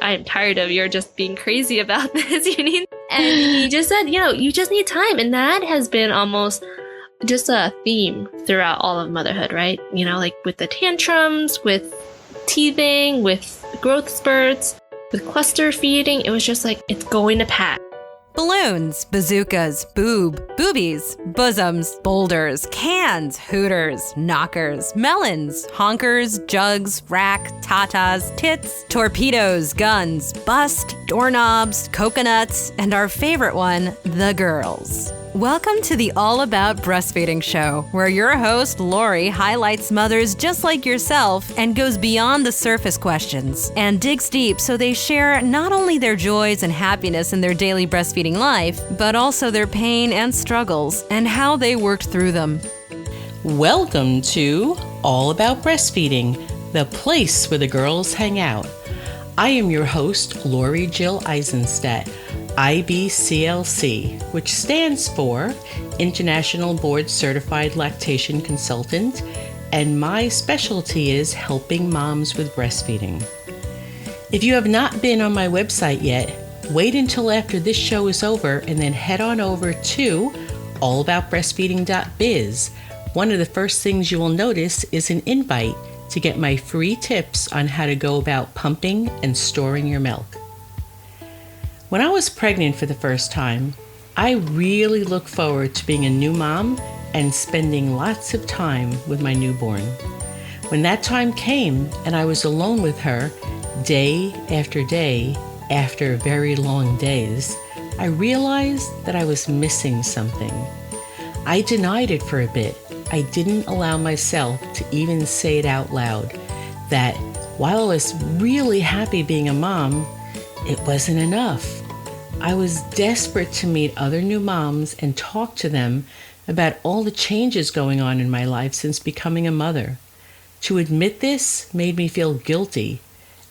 I'm tired of your just being crazy about this. And he just said, you just need time. And that has been almost just a theme throughout all of motherhood, right? Like with the tantrums, with teething, with growth spurts, with cluster feeding. It was just like, it's going to pass. Balloons, bazookas, boobies, bosoms, boulders, cans, hooters, knockers, melons, honkers, jugs, rack, tatas, tits, torpedoes, guns, bust, doorknobs, coconuts, and our favorite one, the girls. Welcome to the All About Breastfeeding show, where your host, Lori, highlights mothers just like yourself and goes beyond the surface questions and digs deep so they share not only their joys and happiness in their daily breastfeeding life, but also their pain and struggles and how they worked through them. Welcome to All About Breastfeeding, the place where the girls hang out. I am your host, Lori Jill Eisenstadt, IBCLC, which stands for International Board Certified Lactation Consultant, and my specialty is helping moms with breastfeeding. If you have not been on my website yet, wait until after this show is over and then head on over to allaboutbreastfeeding.biz. One of the first things you will notice is an invite to get my free tips on how to go about pumping and storing your milk. When I was pregnant for the first time, I really looked forward to being a new mom and spending lots of time with my newborn. When that time came and I was alone with her day after day after very long days, I realized that I was missing something. I denied it for a bit. I didn't allow myself to even say it out loud, that while I was really happy being a mom, it wasn't enough. I was desperate to meet other new moms and talk to them about all the changes going on in my life since becoming a mother. To admit this made me feel guilty,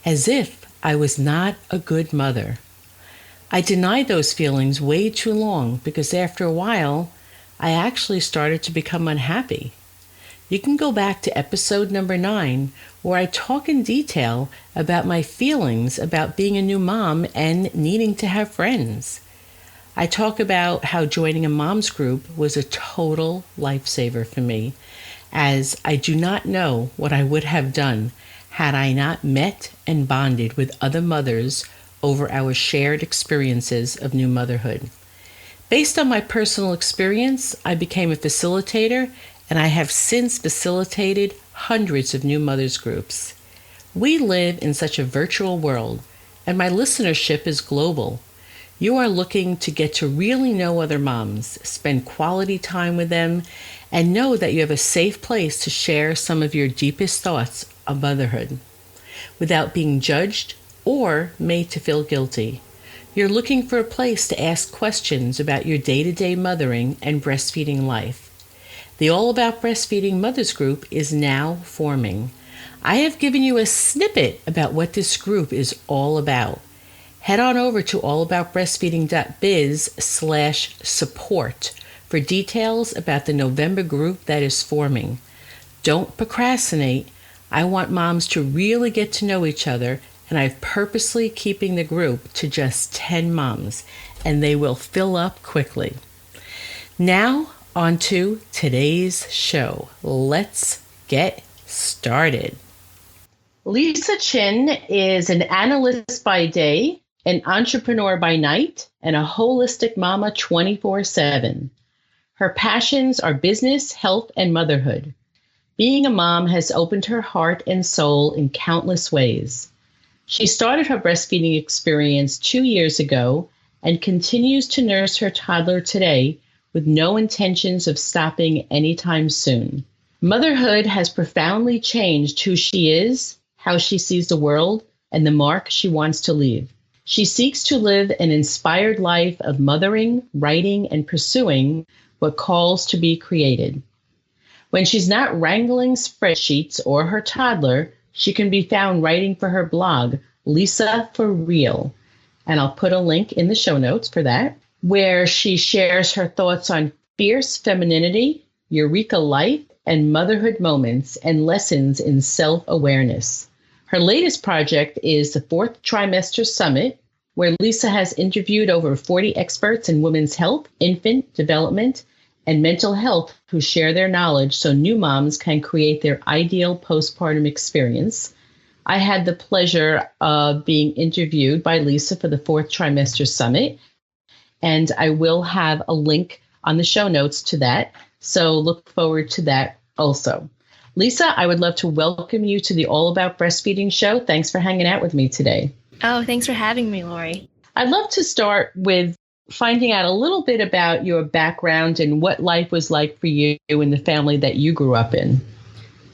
as if I was not a good mother. I denied those feelings way too long because after a while, I actually started to become unhappy. You can go back to episode number 9, where I talk in detail about my feelings about being a new mom and needing to have friends. I talk about how joining a mom's group was a total lifesaver for me, as I do not know what I would have done had I not met and bonded with other mothers over our shared experiences of new motherhood. Based on my personal experience, I became a facilitator, and I have since facilitated hundreds of new mothers groups. We live in such a virtual world, and my listenership is global. You are looking to get to really know other moms, spend quality time with them, and know that you have a safe place to share some of your deepest thoughts of motherhood without being judged or made to feel guilty. You're looking for a place to ask questions about your day-to-day mothering and breastfeeding life. The All About Breastfeeding Mothers Group is now forming. I have given you a snippet about what this group is all about. Head on over to allaboutbreastfeeding.biz/support for details about the November group that is forming. Don't procrastinate. I want moms to really get to know each other, and I'm purposely keeping the group to just 10 moms, and they will fill up quickly. Now, on to today's show. Let's get started. Lisa Chin is an analyst by day, an entrepreneur by night, and a holistic mama 24/7. Her passions are business, health, and motherhood. Being a mom has opened her heart and soul in countless ways. She started her breastfeeding experience 2 years ago and continues to nurse her toddler today with no intentions of stopping anytime soon. Motherhood has profoundly changed who she is, how she sees the world, and the mark she wants to leave. She seeks to live an inspired life of mothering, writing, and pursuing what calls to be created. When she's not wrangling spreadsheets or her toddler, she can be found writing for her blog, Lisa for Real. And I'll put a link in the show notes for that, where she shares her thoughts on fierce femininity, eureka life, and motherhood moments and lessons in self-awareness. Her latest project is the Fourth Trimester Summit, where Lisa has interviewed over 40 experts in women's health, infant development, and mental health who share their knowledge so new moms can create their ideal postpartum experience. I had the pleasure of being interviewed by Lisa for the Fourth Trimester Summit, and I will have a link on the show notes to that. So look forward to that also. Lisa, I would love to welcome you to the All About Breastfeeding show. Thanks for hanging out with me today. Oh, thanks for having me, Lori. I'd love to start with finding out a little bit about your background and what life was like for you in the family that you grew up in.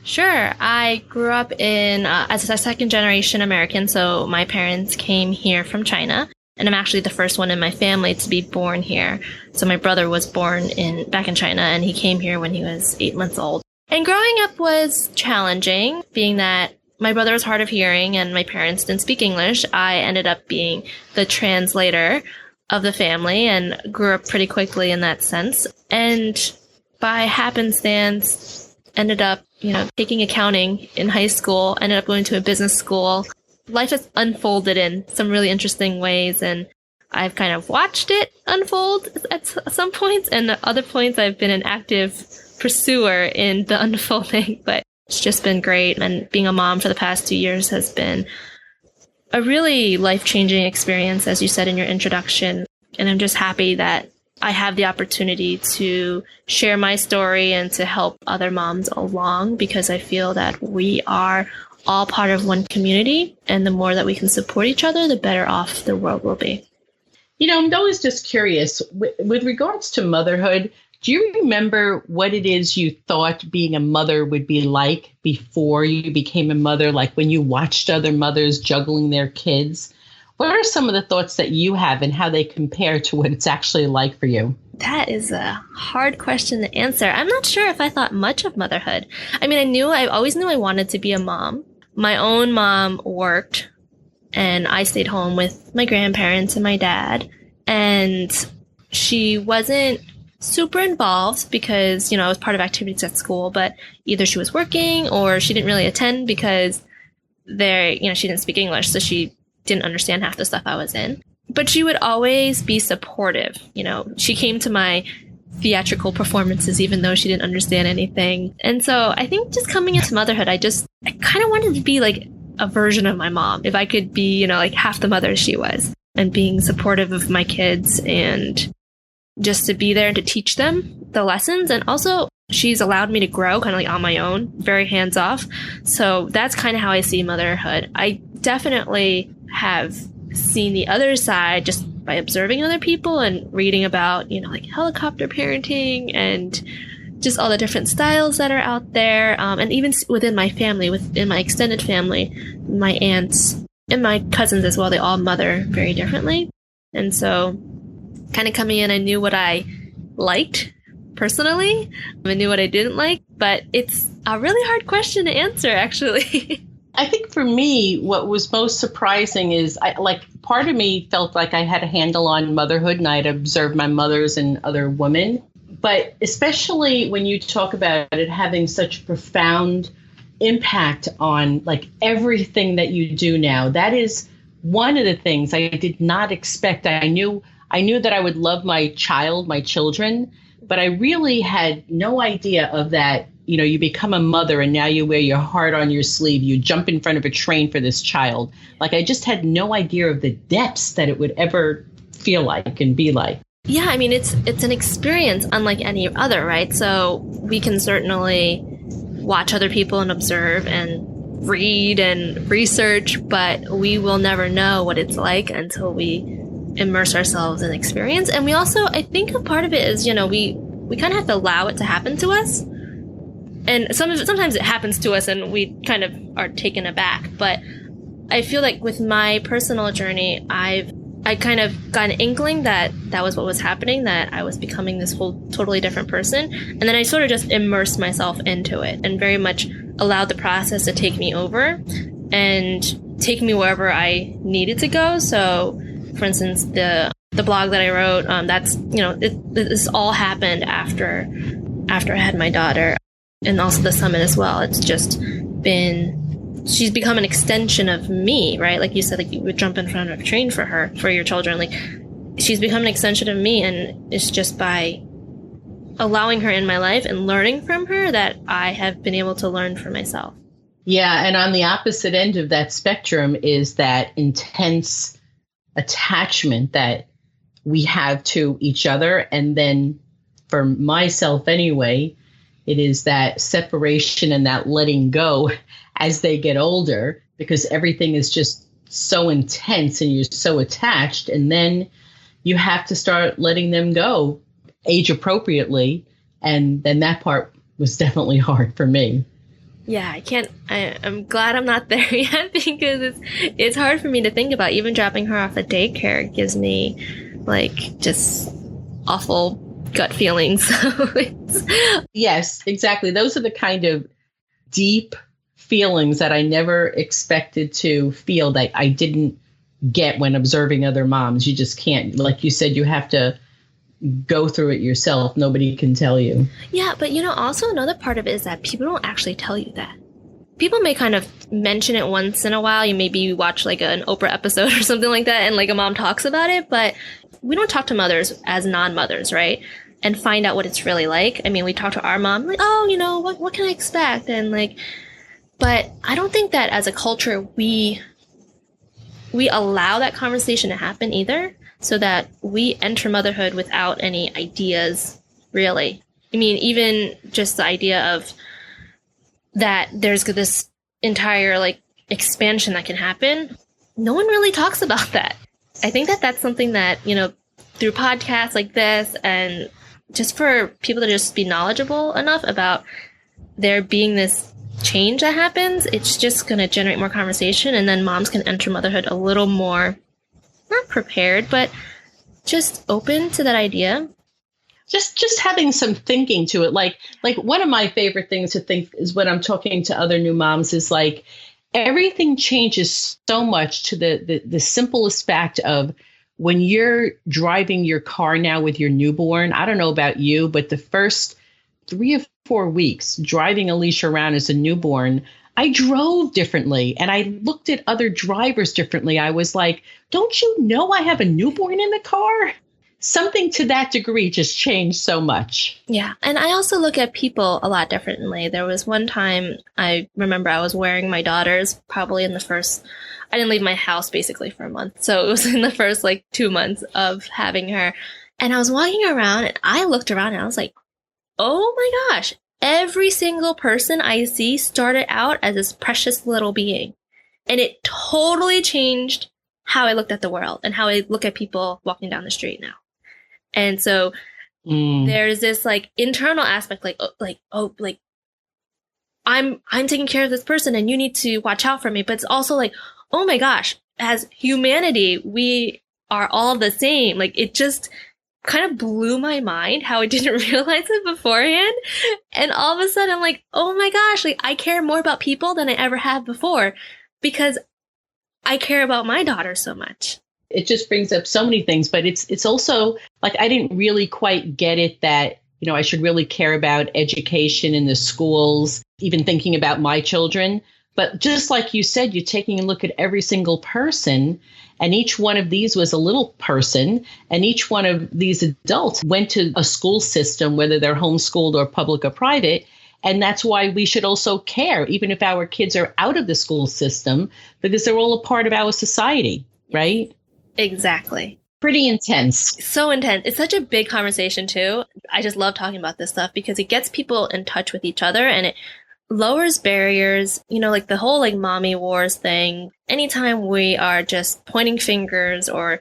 Sure. I grew up in as a second-generation American, so my parents came here from China, and I'm actually the first one in my family to be born here. So my brother was born back in China, and he came here when he was 8 months old. And growing up was challenging, being that my brother was hard of hearing and my parents didn't speak English. I ended up being the translator of the family and grew up pretty quickly in that sense. And by happenstance, ended up taking accounting in high school, ended up going to a business school. Life has unfolded in some really interesting ways, and I've kind of watched it unfold at some points, and at other points I've been an active pursuer in the unfolding, but it's just been great. And being a mom for the past 2 years has been a really life-changing experience, as you said in your introduction, and I'm just happy that I have the opportunity to share my story and to help other moms along, because I feel that we are all part of one community, and the more that we can support each other, the better off the world will be. I'm always just curious, with regards to motherhood, do you remember what it is you thought being a mother would be like before you became a mother, like when you watched other mothers juggling their kids? What are some of the thoughts that you have and how they compare to what it's actually like for you? That is a hard question to answer. I'm not sure if I thought much of motherhood. I mean, I always knew I wanted to be a mom. My own mom worked, and I stayed home with my grandparents and my dad. And she wasn't super involved because, I was part of activities at school, but either she was working or she didn't really attend because she didn't speak English, so she didn't understand half the stuff I was in. But she would always be supportive. She came to my theatrical performances even though she didn't understand anything. And so I think just coming into motherhood, I kind of wanted to be like a version of my mom. If I could be, like half the mother she was, and being supportive of my kids and just to be there and to teach them the lessons. And also she's allowed me to grow kind of like on my own, very hands off. So that's kind of how I see motherhood. I definitely have seen the other side just by observing other people and reading about, like helicopter parenting and just all the different styles that are out there. And even within my family, within my extended family, my aunts and my cousins as well, they all mother very differently. And so kind of coming in, I knew what I liked personally. I knew what I didn't like, but it's a really hard question to answer, actually. I think for me, what was most surprising is part of me felt like I had a handle on motherhood and I'd observed my mothers and other women. But especially when you talk about it having such profound impact on like everything that you do now, that is one of the things I did not expect. I knew that I would love my children, but I really had no idea of that. You become a mother and now you wear your heart on your sleeve. You jump in front of a train for this child. Like I just had no idea of the depths that it would ever feel like and be like. Yeah, I mean, it's an experience unlike any other, right? So we can certainly watch other people and observe and read and research, but we will never know what it's like until we immerse ourselves in experience. And we also, I think a part of it is, we kind of have to allow it to happen to us. And sometimes it happens to us and we kind of are taken aback. But I feel like with my personal journey, I kind of got an inkling that was what was happening, that I was becoming this whole totally different person. And then I sort of just immersed myself into it and very much allowed the process to take me over and take me wherever I needed to go. So, for instance, the blog that I wrote, this all happened after I had my daughter, and also the summit as well. It's just been she's become an extension of me, right? Like you said, like you would jump in front of a train for her, for your children. Like she's become an extension of me, and it's just by allowing her in my life and learning from her that I have been able to learn for myself. Yeah, and on the opposite end of that spectrum is that intense attachment that we have to each other. And then for myself anyway, it is that separation and that letting go as they get older, because everything is just so intense and you're so attached. And then you have to start letting them go age appropriately. And then that part was definitely hard for me. Yeah, I'm glad I'm not there yet, because it's hard for me to think about. Even dropping her off at daycare gives me like just awful gut feelings. Yes, exactly. Those are the kind of deep feelings that I never expected to feel, that I didn't get when observing other moms. You just can't, like you said, you have to go through it yourself. Nobody can tell you. Yeah, but also another part of it is that people don't actually tell you that. People may kind of mention it once in a while. You maybe watch like an Oprah episode or something like that, and like a mom talks about it, but we don't talk to mothers as non-mothers, right? And find out what it's really like. I mean, we talk to our mom, like, oh, what can I expect? And like, but I don't think that as a culture, we allow that conversation to happen either, so that we enter motherhood without any ideas, really. I mean, even just the idea of that there's this entire like expansion that can happen. No one really talks about that. I think that that's something that, through podcasts like this, and just for people to just be knowledgeable enough about there being this change that happens, it's just going to generate more conversation, and then moms can enter motherhood a little more, not prepared, but just open to that idea. Just having some thinking to it. Like one of my favorite things to think is when I'm talking to other new moms is like, everything changes so much to the simplest fact of when you're driving your car now with your newborn. I don't know about you, but the first 3 or 4 weeks driving Alicia around as a newborn, I drove differently and I looked at other drivers differently. I was like, don't you know I have a newborn in the car? Something to that degree just changed so much. Yeah. And I also look at people a lot differently. There was one time I remember I was wearing my daughter's probably in the first, I didn't leave my house basically for a month. So it was in the first like 2 months of having her. And I was walking around and I looked around and I was like, oh my gosh, every single person I see started out as this precious little being. And it totally changed how I looked at the world and how I look at people walking down the street now. And so there's this like internal aspect, I'm taking care of this person and you need to watch out for me. But it's also like, oh my gosh, as humanity, we are all the same. Like it just kind of blew my mind how I didn't realize it beforehand. And all of a sudden I'm like, oh my gosh, like I care more about people than I ever have before because I care about my daughter so much. It just brings up so many things, but it's also like, I didn't really quite get it that, I should really care about education in the schools, even thinking about my children. But just like you said, you're taking a look at every single person, and each one of these was a little person, and each one of these adults went to a school system, whether they're homeschooled or public or private. And that's why we should also care, even if our kids are out of the school system, because they're all a part of our society, right? Exactly. Pretty intense. So intense. It's such a big conversation too. I just love talking about this stuff because it gets people in touch with each other and it lowers barriers, like the whole like mommy wars thing. Anytime we are just pointing fingers or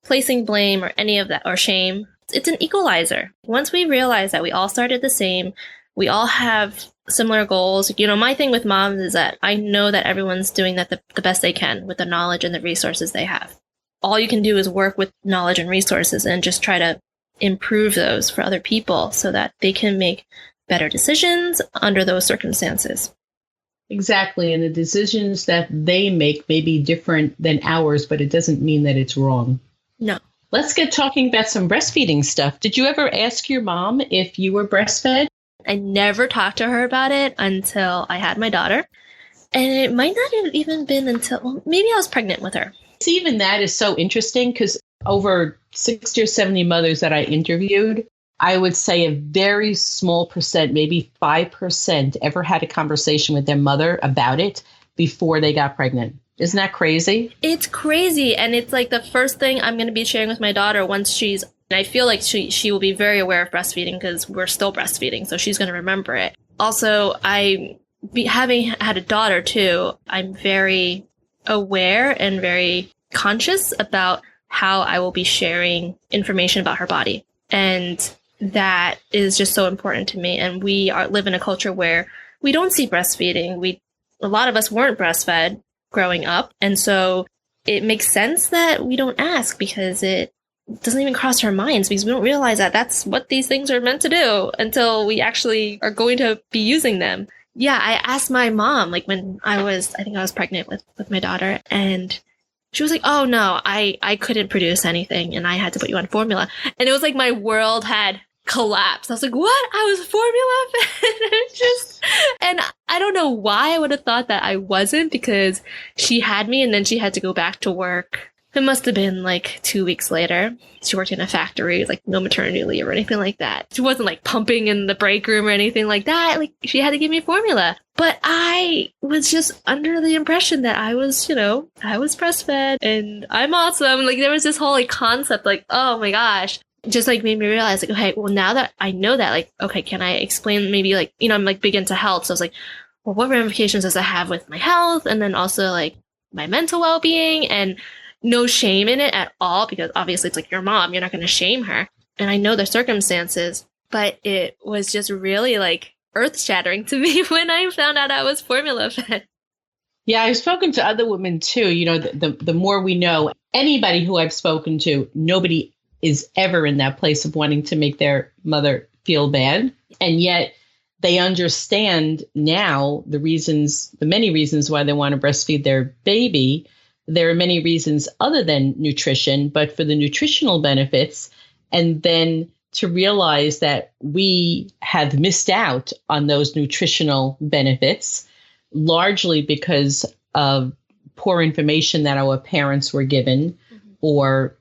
placing blame or any of that or shame, it's an equalizer. Once we realize that we all started the same, we all have similar goals. My thing with moms is that I know that everyone's doing that the best they can with the knowledge and the resources they have. All you can do is work with knowledge and resources and just try to improve those for other people so that they can make better decisions under those circumstances. Exactly. And the decisions that they make may be different than ours, but it doesn't mean that it's wrong. No. Let's get talking about some breastfeeding stuff. Did you ever ask your mom if you were breastfed? I never talked to her about it until I had my daughter. And it might not have even been until, well, maybe I was pregnant with her. Even that is so interesting because over 60 or 70 mothers that I interviewed, I would say a very small percent, maybe 5%, ever had a conversation with their mother about it before they got pregnant. Isn't that crazy? It's crazy. And it's like the first thing I'm going to be sharing with my daughter once I feel like she will be very aware of breastfeeding because we're still breastfeeding. So she's going to remember it. Also, having had a daughter too, I'm very aware and very conscious about how I will be sharing information about her body. And that is just so important to me. And we live in a culture where we don't see breastfeeding. A lot of us weren't breastfed growing up. And so it makes sense that we don't ask because it doesn't even cross our minds because we don't realize that that's what these things are meant to do until we actually are going to be using them. Yeah, I asked my mom, like when I think I was pregnant with my daughter, and she was like, oh no, I couldn't produce anything and I had to put you on formula. And it was like my world had collapsed. I was like, what? I was formula? And I don't know why I would have thought that I wasn't because she had me and then she had to go back to work. It must have been like 2 weeks later. She worked in a factory, like no maternity leave or anything like that. She wasn't like pumping in the break room or anything like that. Like she had to give me formula. But I was just under the impression that I was breastfed and I'm awesome. Like there was this whole like concept like, oh my gosh, just like made me realize like, okay, well now that I know that, like, okay, can I explain maybe like, I'm like big into health. So I was like, well, what ramifications does it have with my health? And then also like my mental well-being and no shame in it at all, because obviously it's like your mom, you're not going to shame her. And I know the circumstances, but it was just really like earth shattering to me when I found out I was formula fed. Yeah, I've spoken to other women too. The more we know, anybody who I've spoken to, nobody is ever in that place of wanting to make their mother feel bad. And yet they understand now the many reasons why they want to breastfeed their baby. There are many reasons other than nutrition, but for the nutritional benefits, and then to realize that we have missed out on those nutritional benefits, largely because of poor information that our parents were given, or,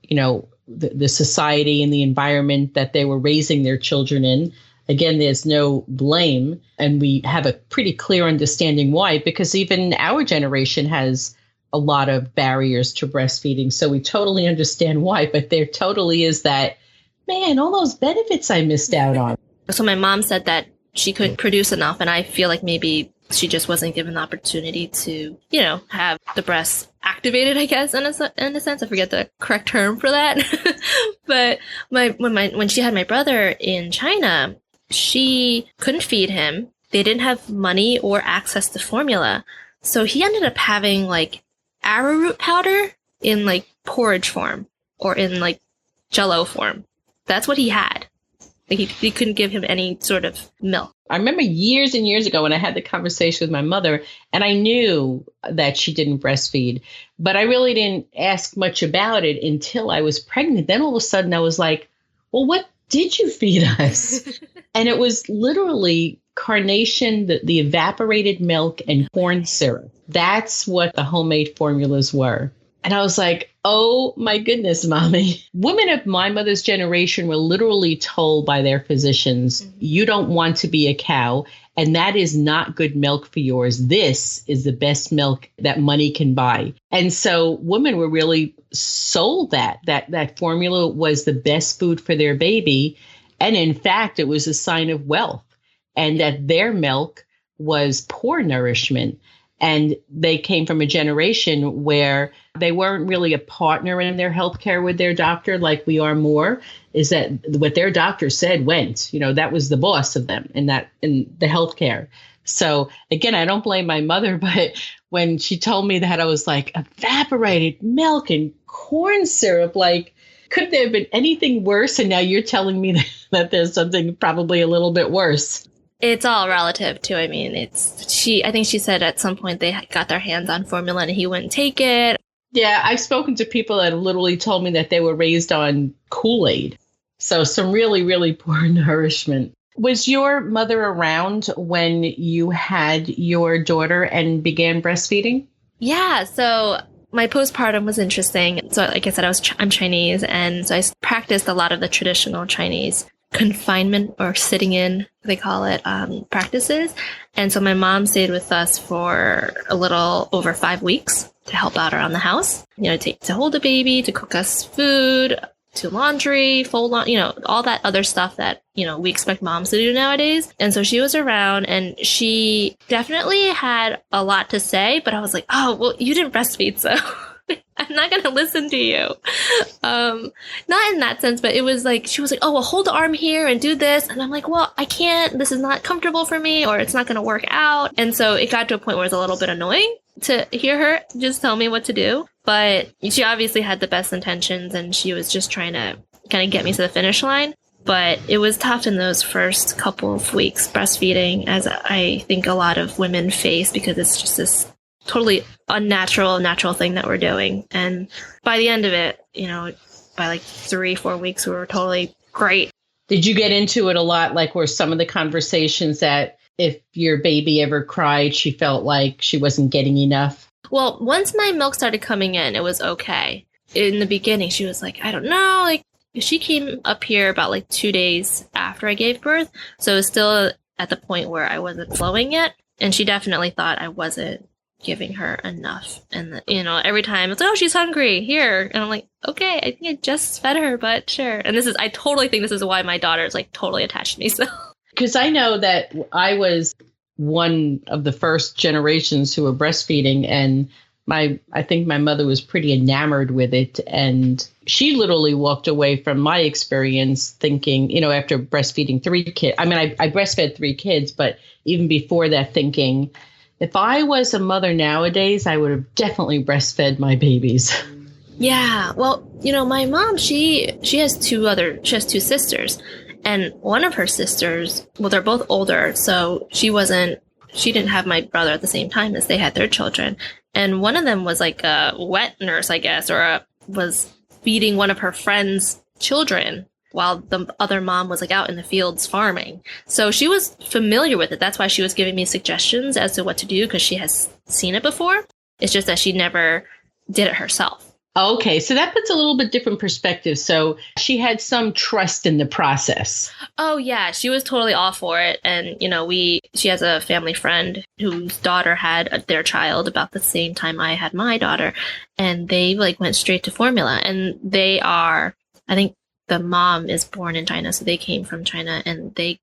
the society and the environment that they were raising their children in. Again, there's no blame, and we have a pretty clear understanding why, because even our generation has a lot of barriers to breastfeeding. So we totally understand why, but there totally is that, man, all those benefits I missed out on. So my mom said that she couldn't produce enough, and I feel like maybe she just wasn't given the opportunity to, have the breasts activated, I guess, in a sense. I forget the correct term for that. But when she had my brother in China, she couldn't feed him. They didn't have money or access to formula. So he ended up having like arrowroot powder in like porridge form or in like jello form. That's what he had. Like he couldn't give him any sort of milk. I remember years and years ago when I had the conversation with my mother, and I knew that she didn't breastfeed, but I really didn't ask much about it until I was pregnant. Then all of a sudden I was like, well, what did you feed us? And it was literally carnation, the evaporated milk and corn syrup. That's what the homemade formulas were. And I was like, oh my goodness, mommy. Women of my mother's generation were literally told by their physicians, you don't want to be a cow, and that is not good milk for yours. This is the best milk that money can buy. And so women were really sold that formula was the best food for their baby. And in fact, it was a sign of wealth, and that their milk was poor nourishment. And they came from a generation where they weren't really a partner in their healthcare with their doctor like we are more, is that what their doctor said went, that was the boss of them in the healthcare. So again, I don't blame my mother, but when she told me that, I was like, evaporated milk and corn syrup, like, could there have been anything worse? And now you're telling me that there's something probably a little bit worse. It's all relative too. I mean, I think she said at some point they got their hands on formula and he wouldn't take it. Yeah, I've spoken to people that have literally told me that they were raised on Kool-Aid. So some really, really poor nourishment. Was your mother around when you had your daughter and began breastfeeding? Yeah, so my postpartum was interesting. So like I said, I'm Chinese, and so I practiced a lot of the traditional Chinese confinement or sitting in, they call it, practices. And so my mom stayed with us for a little over 5 weeks to help out around the house, to hold the baby, to cook us food, to laundry, fold on, all that other stuff that, we expect moms to do nowadays. And so she was around, and she definitely had a lot to say, but I was like, oh, well, you didn't breastfeed, so I'm not going to listen to you. Not in that sense, but it was like, she was like, oh, well, hold the arm here and do this. And I'm like, well, I can't, this is not comfortable for me, or it's not going to work out. And so it got to a point where it was a little bit annoying to hear her just tell me what to do. But she obviously had the best intentions, and she was just trying to kind of get me to the finish line. But it was tough in those first couple of weeks breastfeeding, as I think a lot of women face, because it's just this totally natural thing that we're doing. And by the end of it, by like 3-4 weeks, we were totally great. Did you get into it a lot? Like, were some of the conversations that if your baby ever cried, she felt like she wasn't getting enough? Well, once my milk started coming in, it was okay. In the beginning, she was like, I don't know, like, she came up here about like 2 days after I gave birth. So it was still at the point where I wasn't flowing yet. And she definitely thought I wasn't giving her enough. And, every time it's like, oh, she's hungry, here. And I'm like, okay, I think I just fed her, but sure. And I totally think this is why my daughter is like totally attached to me. So, because I know that I was one of the first generations who were breastfeeding, and I think my mother was pretty enamored with it. And she literally walked away from my experience thinking, after breastfeeding 3 kids, I mean, I breastfed 3 kids, but even before that, thinking, if I was a mother nowadays, I would have definitely breastfed my babies. Yeah. Well, my mom, she has 2 sisters, and one of her sisters, well, they're both older. So she didn't have my brother at the same time as they had their children. And one of them was like a wet nurse, I guess, or was feeding one of her friends' children while the other mom was like out in the fields farming. So she was familiar with it. That's why she was giving me suggestions as to what to do, because she has seen it before. It's just that she never did it herself. Okay, so that puts a little bit different perspective. So she had some trust in the process. Oh, yeah, she was totally all for it. And, she has a family friend whose daughter had their child about the same time I had my daughter. And they went straight to formula. And I think the mom is born in China, so they came from China, and they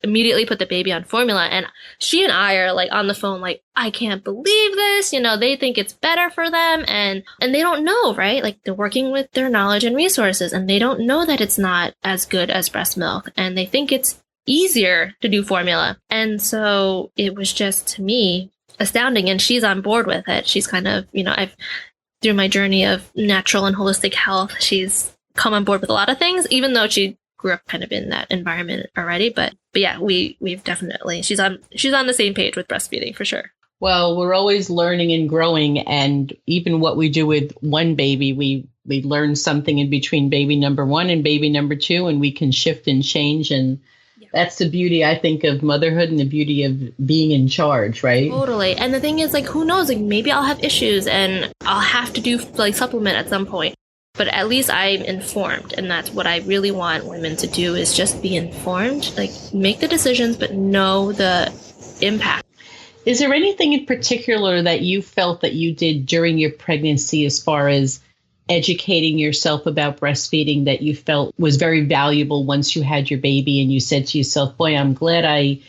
immediately put the baby on formula. And she and I are on the phone, I can't believe this. They think it's better for them, and they don't know, right? They're working with their knowledge and resources, and they don't know that it's not as good as breast milk, and they think it's easier to do formula. And so it was just, to me, astounding. And she's on board with it. She's kind of, I've through my journey of natural and holistic health, she's come on board with a lot of things, even though she grew up kind of in that environment already. But yeah, we've definitely, she's on the same page with breastfeeding for sure. Well, we're always learning and growing, and even what we do with one baby, we learn something in between baby number 1 and baby number 2, and we can shift and change. And that's the beauty, I think, of motherhood, and the beauty of being in charge, right? Totally. And the thing is, who knows, maybe I'll have issues and I'll have to do supplement at some point. But at least I'm informed, and that's what I really want women to do, is just be informed, make the decisions, but know the impact. Is there anything in particular that you felt that you did during your pregnancy as far as educating yourself about breastfeeding that you felt was very valuable once you had your baby, and you said to yourself, boy, I'm glad I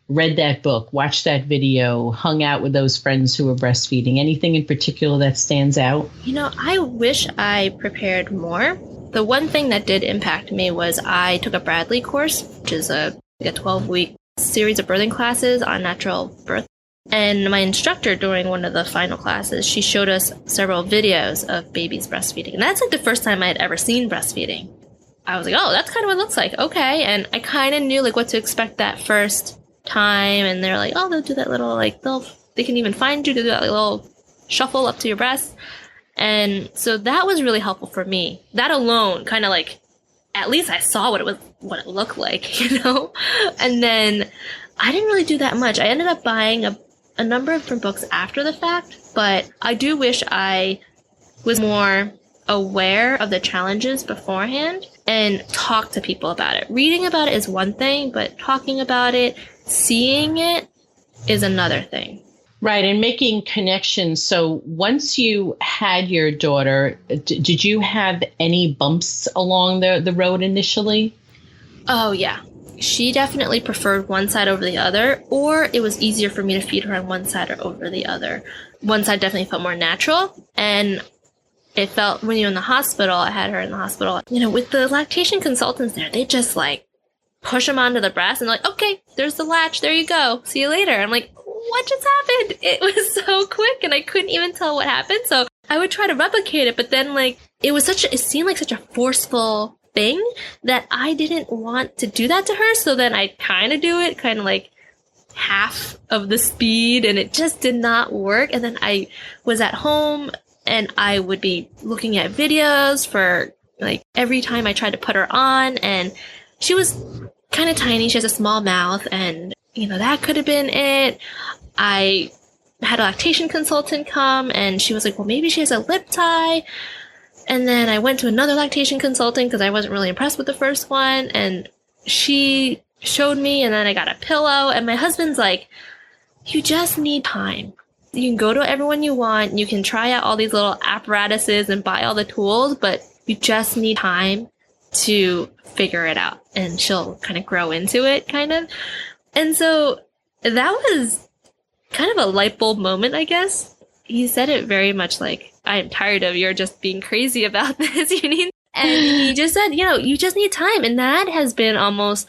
read that book, watched that video, hung out with those friends who were breastfeeding? Anything in particular that stands out? I wish I prepared more. The one thing that did impact me was I took a Bradley course, which is a 12-week series of birthing classes on natural birth. And my instructor, during one of the final classes, she showed us several videos of babies breastfeeding. And that's the first time I had ever seen breastfeeding. I was like, oh, that's kind of what it looks like. Okay. And I kind of knew what to expect that first time. And they're like, oh, they'll do that little, they can even find you to do that little shuffle up to your breast. And so that was really helpful for me. That alone kind of at least I saw what it looked like, you know? And then I didn't really do that much. I ended up buying a number of different books after the fact, but I do wish I was more aware of the challenges beforehand and talk to people about it. Reading about it is one thing, but talking about it, seeing it is another thing. Right. And making connections. So once you had your daughter, did you have any bumps along the road initially? Oh, yeah. She definitely preferred one side over the other, or it was easier for me to feed her on one side or over the other. One side definitely felt more natural. And it felt, when you're in the hospital, I had her in the hospital, you know, with the lactation consultants there, they just like push them onto the breast and like, okay, there's the latch. There you go. See you later. I'm like, what just happened? It was so quick and I couldn't even tell what happened. So I would try to replicate it, but then like, it seemed like such a forceful thing that I didn't want to do that to her. So then I kind of do it, kind of like half of the speed, and it just did not work. And then I was at home and I would be looking at videos for like every time I tried to put her on, and she was kind of tiny. She has a small mouth, and you know, that could have been it. I had a lactation consultant come and she was like, well, maybe she has a lip tie. And then I went to another lactation consultant because I wasn't really impressed with the first one. And she showed me, and then I got a pillow. And my husband's like, you just need time. You can go to everyone you want. You can try out all these little apparatuses and buy all the tools, but you just need time to figure it out. And she'll kind of grow into it, kind of. And so that was kind of a light bulb moment, I guess. He said it very much like, I am tired of you're just being crazy about this. And he just said, you know, you just need time. And that has been almost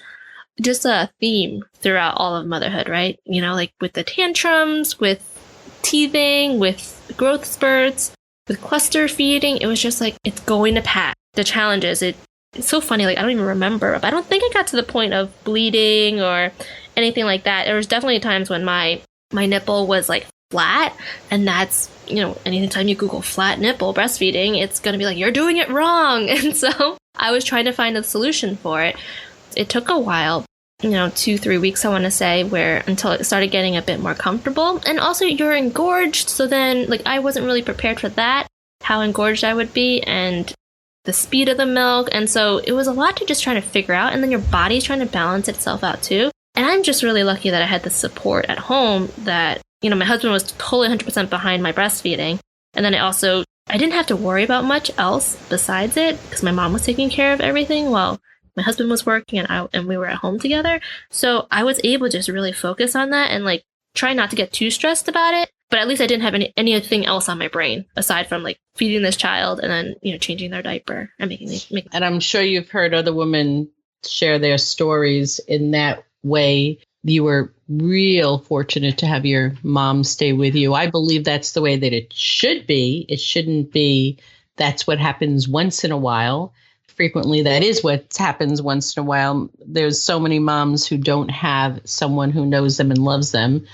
just a theme throughout all of motherhood, right? You know, like with the tantrums, with teething, with growth spurts, with cluster feeding. It was just like, it's going to pass. The challenges, it's so funny. Like, I don't even remember, but I don't think I got to the point of bleeding or anything like that. There was definitely times when my nipple was like flat, and that's, you know, anytime you Google flat nipple breastfeeding, it's going to be like, you're doing it wrong. And so I was trying to find a solution for it. It took a while, you know, 2-3 weeks, I want to say, until it started getting a bit more comfortable. And also you're engorged. So then like, I wasn't really prepared for that, how engorged I would be and the speed of the milk. And so it was a lot to just try to figure out. And then your body's trying to balance itself out too. And I'm just really lucky that I had the support at home that, you know, my husband was totally 100% behind my breastfeeding. And then I didn't have to worry about much else besides it because my mom was taking care of everything while my husband was working and we were at home together. So I was able to just really focus on that and like try not to get too stressed about it. But at least I didn't have anything else on my brain aside from like feeding this child and then, you know, changing their diaper and making. And I'm sure you've heard other women share their stories in that way. You were real fortunate to have your mom stay with you. I believe that's the way that it should be. It shouldn't be that's what happens once in a while. Frequently, that is what happens once in a while. There's so many moms who don't have someone who knows them and loves them,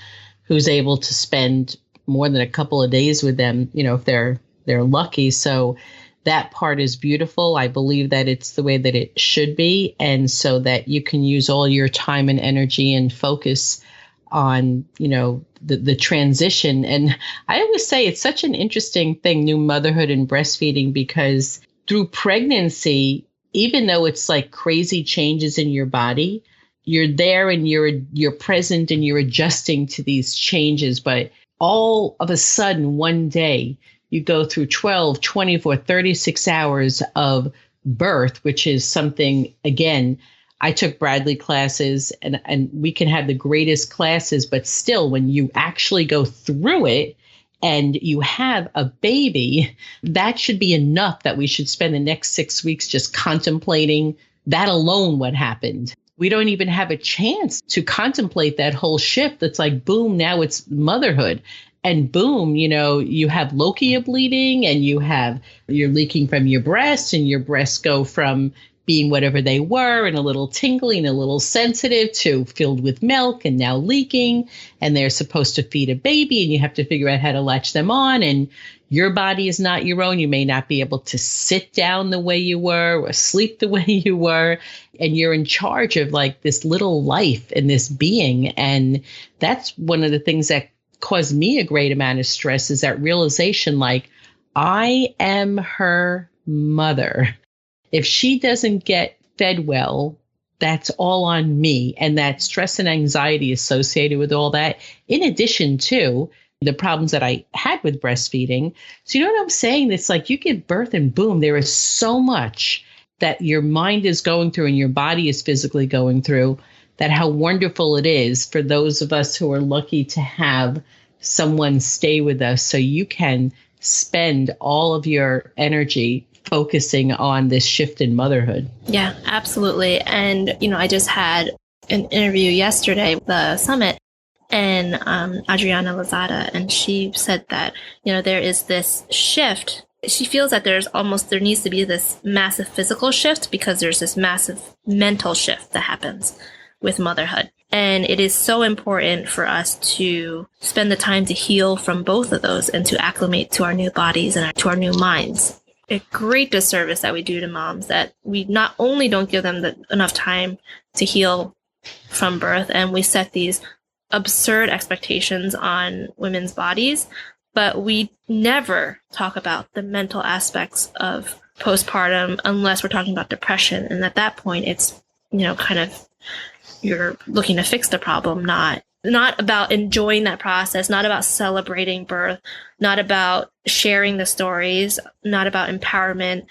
who's able to spend more than a couple of days with them, you know, if they're lucky. So that part is beautiful. I believe that it's the way that it should be. And so that you can use all your time and energy and focus on, you know, the transition. And I always say it's such an interesting thing, new motherhood and breastfeeding, because through pregnancy, even though it's like crazy changes in your body, you're there and you're present and you're adjusting to these changes. But all of a sudden, one day, you go through 12, 24, 36 hours of birth, which is something, again, I took Bradley classes and we can have the greatest classes, but still, when you actually go through it and you have a baby, that should be enough that we should spend the next 6 weeks just contemplating that alone, what happened. We don't even have a chance to contemplate that whole shift. It's like, boom, now it's motherhood. And boom, you know, you have lochia bleeding and you're leaking from your breasts, and your breasts go from being whatever they were and a little tingly and a little sensitive to filled with milk and now leaking. And they're supposed to feed a baby and you have to figure out how to latch them on. And your body is not your own. You may not be able to sit down the way you were or sleep the way you were. And you're in charge of like this little life and this being. And that's one of the things that caused me a great amount of stress, is that realization, like, I am her mother. If she doesn't get fed well, that's all on me. And that stress and anxiety associated with all that, in addition to the problems that I had with breastfeeding. So you know what I'm saying? It's like you give birth and boom, there is so much that your mind is going through and your body is physically going through, that how wonderful it is for those of us who are lucky to have someone stay with us so you can spend all of your energy focusing on this shift in motherhood. Yeah, absolutely. And, I just had an interview yesterday with the summit, and Adriana Lazada, and she said that, there is this shift. She feels that there needs to be this massive physical shift because there's this massive mental shift that happens with motherhood. And it is so important for us to spend the time to heal from both of those and to acclimate to our new bodies and to our new minds. A great disservice that we do to moms, that we not only don't give them enough time to heal from birth, and we set these absurd expectations on women's bodies, but we never talk about the mental aspects of postpartum unless we're talking about depression. And at that point, it's, kind of, you're looking to fix the problem, not about enjoying that process, not about celebrating birth, not about sharing the stories, not about empowerment.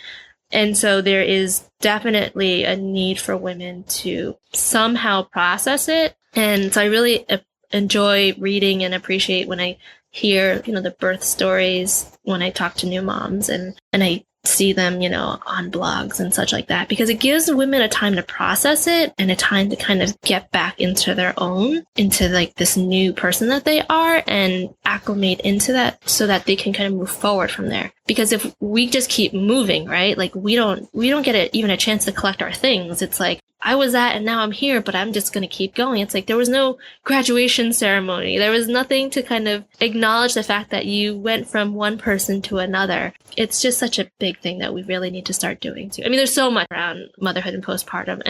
And so there is definitely a need for women to somehow process it. And so I really enjoy reading and appreciate when I hear, the birth stories, when I talk to new moms and I see them, on blogs and such like that, because it gives women a time to process it and a time to kind of get back into their own, into like this new person that they are, and acclimate into that so that they can kind of move forward from there. Because if we just keep moving, right, like we don't get even a chance to collect our things. It's like, I was at and now I'm here, but I'm just going to keep going. It's like there was no graduation ceremony. There was nothing to kind of acknowledge the fact that you went from one person to another. It's just such a big thing that we really need to start doing too. I mean, there's so much around motherhood and postpartum,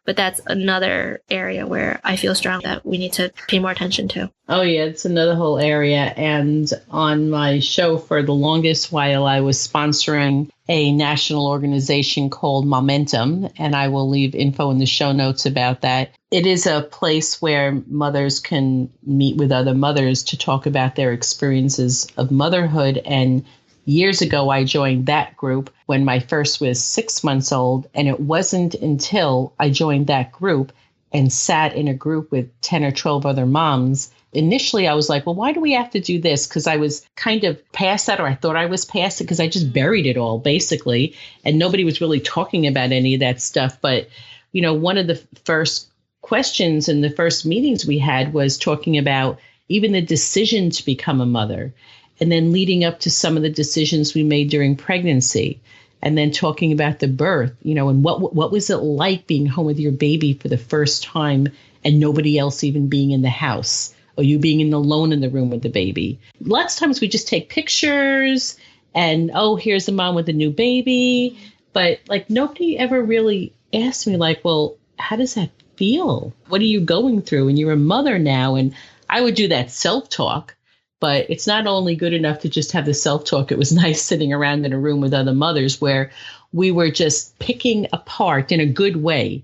but that's another area where I feel strong that we need to pay more attention to. Oh yeah, it's another whole area. And on my show for the longest while, I was sponsoring a national organization called Momentum, and I will leave info in the show notes about that. It is a place where mothers can meet with other mothers to talk about their experiences of motherhood. And years ago, I joined that group when my first was 6 months old. And it wasn't until I joined that group and sat in a group with 10 or 12 other moms. Initially, I was like, well, why do we have to do this? Because I was kind of past that, or I thought I was past it, because I just buried it all, basically. And nobody was really talking about any of that stuff. But, one of the first questions in the first meetings we had was talking about even the decision to become a mother, and then leading up to some of the decisions we made during pregnancy, and then talking about the birth, and what was it like being home with your baby for the first time and nobody else even being in the house, or you being alone in the room with the baby. Lots of times we just take pictures and, oh, here's a mom with a new baby. But like nobody ever really asked me like, well, how does that feel? What are you going through? And you're a mother now. And I would do that self-talk, but it's not only good enough to just have the self-talk. It was nice sitting around in a room with other mothers where we were just picking apart in a good way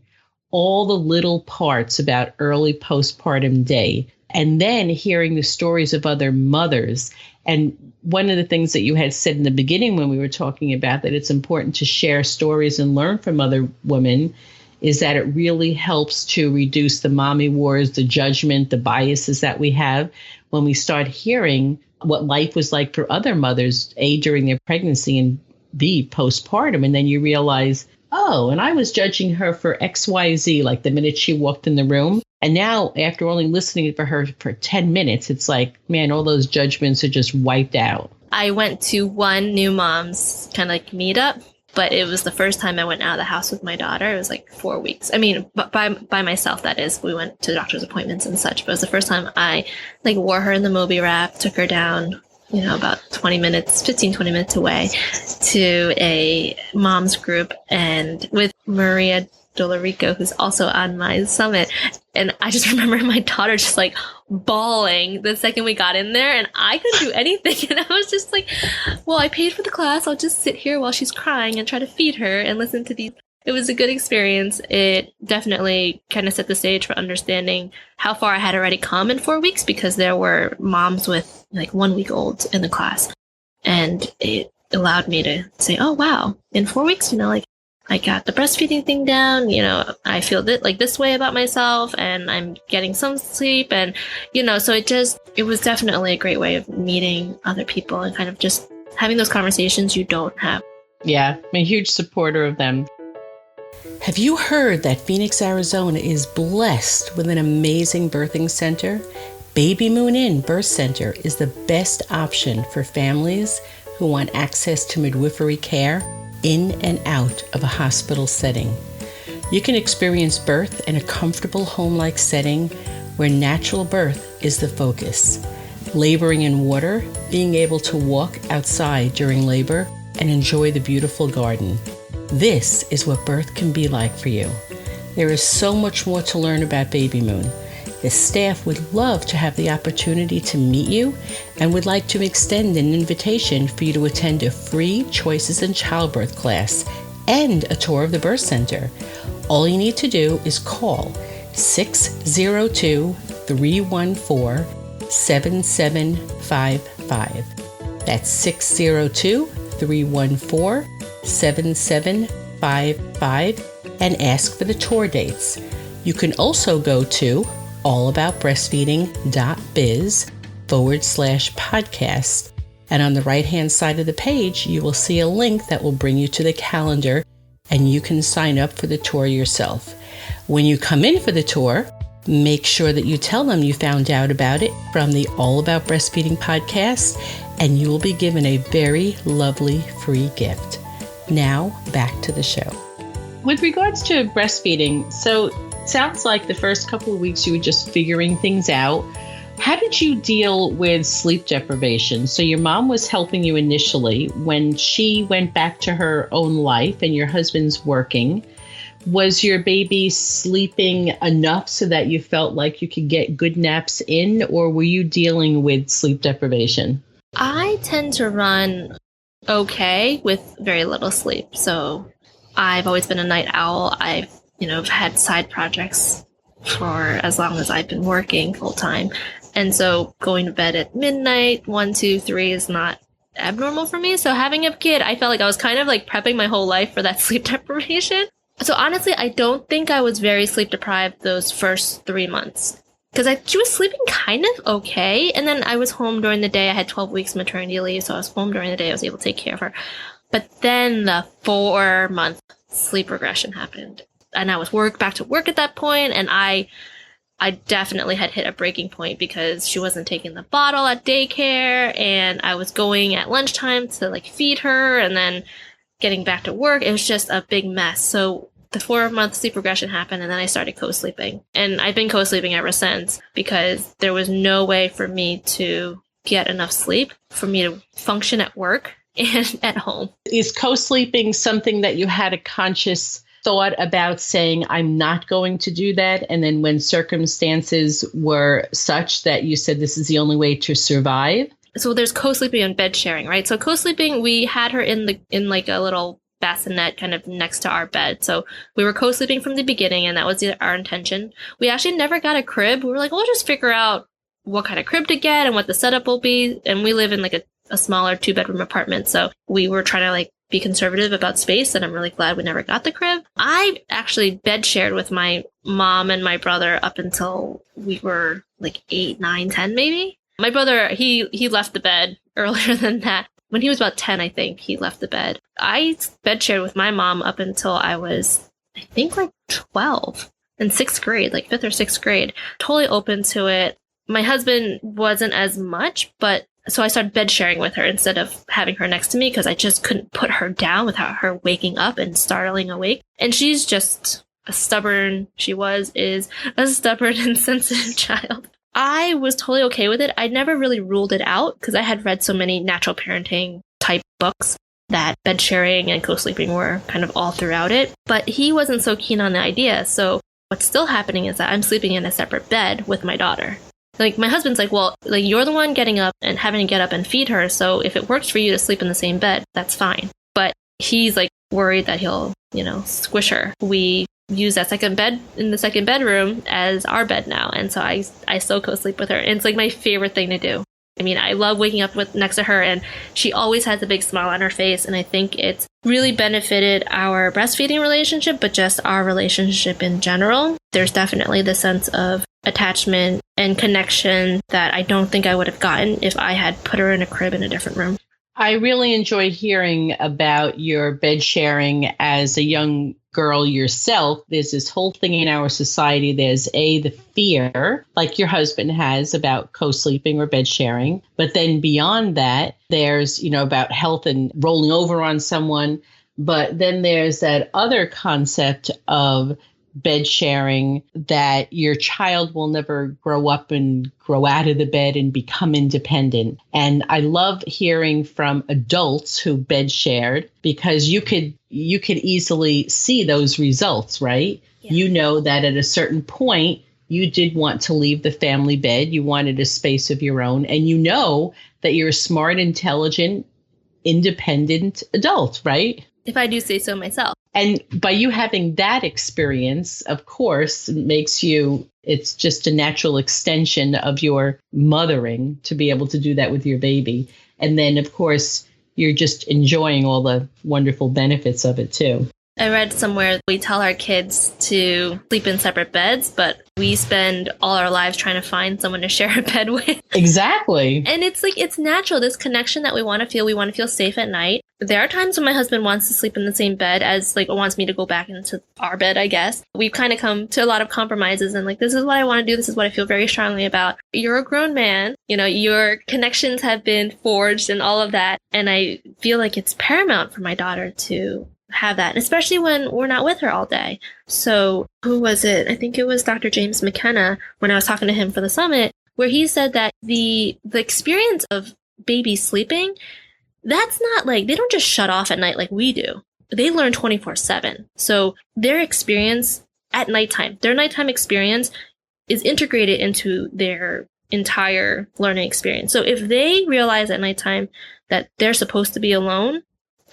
all the little parts about early postpartum day, and then hearing the stories of other mothers. And one of the things that you had said in the beginning when we were talking about that it's important to share stories and learn from other women is that it really helps to reduce the mommy wars, the judgment, the biases that we have when we start hearing what life was like for other mothers, A, during their pregnancy, and B, postpartum. And then you realize, oh, and I was judging her for XYZ, like the minute she walked in the room. And now, after only listening for her for 10 minutes, it's like, man, all those judgments are just wiped out. I went to one new mom's kind of like meetup, But it was the first time I went out of the house with my daughter. It was like 4 weeks. I mean, by myself, that is. We went to doctor's appointments and such. But it was the first time I like wore her in the Moby wrap, took her down, about 15, 20 minutes away to a mom's group and with Maria Dolorico, who's also on my summit. And I just remember my daughter just like bawling the second we got in there, and I couldn't do anything. And I was just like, well, I paid for the class. I'll just sit here while she's crying and try to feed her and listen to these. It was a good experience. It definitely kind of set the stage for understanding how far I had already come in 4 weeks, because there were moms with like 1 week olds in the class. And it allowed me to say, oh, wow, in 4 weeks, like I got the breastfeeding thing down, I feel like this way about myself, and I'm getting some sleep. And, so it was definitely a great way of meeting other people and kind of just having those conversations you don't have. Yeah, I'm a huge supporter of them. Have you heard that Phoenix, Arizona is blessed with an amazing birthing center? Baby Moon Inn Birth Center is the best option for families who want access to midwifery care in and out of a hospital setting. You can experience birth in a comfortable home-like setting where natural birth is the focus. Laboring in water, being able to walk outside during labor, and enjoy the beautiful garden. This is what birth can be like for you. There is so much more to learn about Baby Moon. The staff would love to have the opportunity to meet you and would like to extend an invitation for you to attend a free Choices in Childbirth class and a tour of the birth center. All you need to do is call 602-314-7755. That's 602-314-7755 and ask for the tour dates. You can also go to allaboutbreastfeeding.biz/podcast. And on the right-hand side of the page, you will see a link that will bring you to the calendar, and you can sign up for the tour yourself. When you come in for the tour, make sure that you tell them you found out about it from the All About Breastfeeding podcast, and you will be given a very lovely free gift. Now, back to the show. With regards to breastfeeding, so it sounds like the first couple of weeks you were just figuring things out. How did you deal with sleep deprivation? So your mom was helping you initially. When she went back to her own life and your husband's working, was your baby sleeping enough so that you felt like you could get good naps in, or were you dealing with sleep deprivation? I tend to run okay with very little sleep. So I've always been a night owl. I've had side projects for as long as I've been working full time. And so going to bed at midnight, 1, 2, 3 is not abnormal for me. So having a kid, I felt like I was kind of like prepping my whole life for that sleep deprivation. So honestly, I don't think I was very sleep deprived those first 3 months. Because she was sleeping kind of okay. And then I was home during the day. I had 12 weeks maternity leave. So I was home during the day. I was able to take care of her. But then the 4-month sleep regression happened. And I was back to work at that point, and I definitely had hit a breaking point because she wasn't taking the bottle at daycare, and I was going at lunchtime to like feed her and then getting back to work. It was just a big mess. So the 4-month sleep regression happened, and then I started co-sleeping. And I've been co-sleeping ever since because there was no way for me to get enough sleep for me to function at work and at home. Is co-sleeping something that you had a conscious thought about saying, I'm not going to do that? And then when circumstances were such that you said this is the only way to survive? So there's co-sleeping and bed sharing, right? So co-sleeping, we had her in like a little bassinet kind of next to our bed. So we were co-sleeping from the beginning, and that was our intention. We actually never got a crib. We were like, we'll just figure out what kind of crib to get and what the setup will be. And we live in like a smaller 2-bedroom apartment. So we were trying to like be conservative about space, and I'm really glad we never got the crib. I actually bed shared with my mom and my brother up until we were like 8, 9, 10 maybe. My brother, he left the bed earlier than that. When he was about 10, I think, he left the bed. I bed shared with my mom up until I was, I think, like 12 in 6th grade, like 5th or 6th grade. Totally open to it. My husband wasn't as much, but So I started bed sharing with her instead of having her next to me because I just couldn't put her down without her waking up and startling awake. And she's just is a stubborn and sensitive child. I was totally okay with it. I never really ruled it out because I had read so many natural parenting type books that bed sharing and co-sleeping were kind of all throughout it. But he wasn't so keen on the idea. So what's still happening is that I'm sleeping in a separate bed with my daughter. Like, my husband's like, well, like, you're the one getting up and having to get up and feed her. So if it works for you to sleep in the same bed, that's fine. But he's like worried that he'll, squish her. We use that second bed in the second bedroom as our bed now. And so I still co-sleep with her. And it's like my favorite thing to do. I mean, I love waking up next to her, and she always has a big smile on her face. And I think it's really benefited our breastfeeding relationship, but just our relationship in general. There's definitely the sense of attachment and connection that I don't think I would have gotten if I had put her in a crib in a different room. I really enjoyed hearing about your bed sharing as a young girl yourself. There's this whole thing in our society. There's the fear, like your husband has, about co-sleeping or bed sharing. But then beyond that, there's, about health and rolling over on someone. But then there's that other concept of bed sharing, that your child will never grow up and grow out of the bed and become independent. And I love hearing from adults who bed shared, because you could easily see those results, right? Yeah. You know that at a certain point, you did want to leave the family bed. You wanted a space of your own. And you know that you're a smart, intelligent, independent adult, right? If I do say so myself. And by you having that experience, of course, it's just a natural extension of your mothering to be able to do that with your baby. And then, of course, you're just enjoying all the wonderful benefits of it, too. I read somewhere we tell our kids to sleep in separate beds, but we spend all our lives trying to find someone to share a bed with. Exactly. And it's like, it's natural, this connection that we want to feel. We want to feel safe at night. There are times when my husband wants to sleep in the same bed as, like, wants me to go back into our bed, I guess. We've kind of come to a lot of compromises and, like, this is what I want to do. This is what I feel very strongly about. You're a grown man. Your connections have been forged and all of that. And I feel like it's paramount for my daughter to have that, especially when we're not with her all day. So who was it? I think it was Dr. James McKenna, when I was talking to him for the summit, where he said that the experience of babies sleeping, that's not like, they don't just shut off at night like we do. They learn 24/7. So their experience at nighttime, their nighttime experience is integrated into their entire learning experience. So if they realize at nighttime that they're supposed to be alone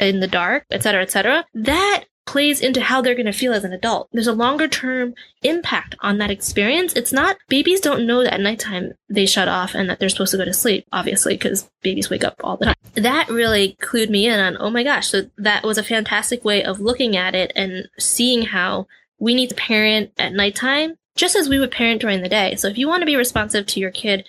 in the dark, et cetera, that plays into how they're going to feel as an adult. There's a longer term impact on that experience. It's not, babies don't know that at nighttime they shut off and that they're supposed to go to sleep, obviously, because babies wake up all the time. That really clued me in on, oh my gosh, so that was a fantastic way of looking at it and seeing how we need to parent at nighttime just as we would parent during the day. So if you want to be responsive to your kid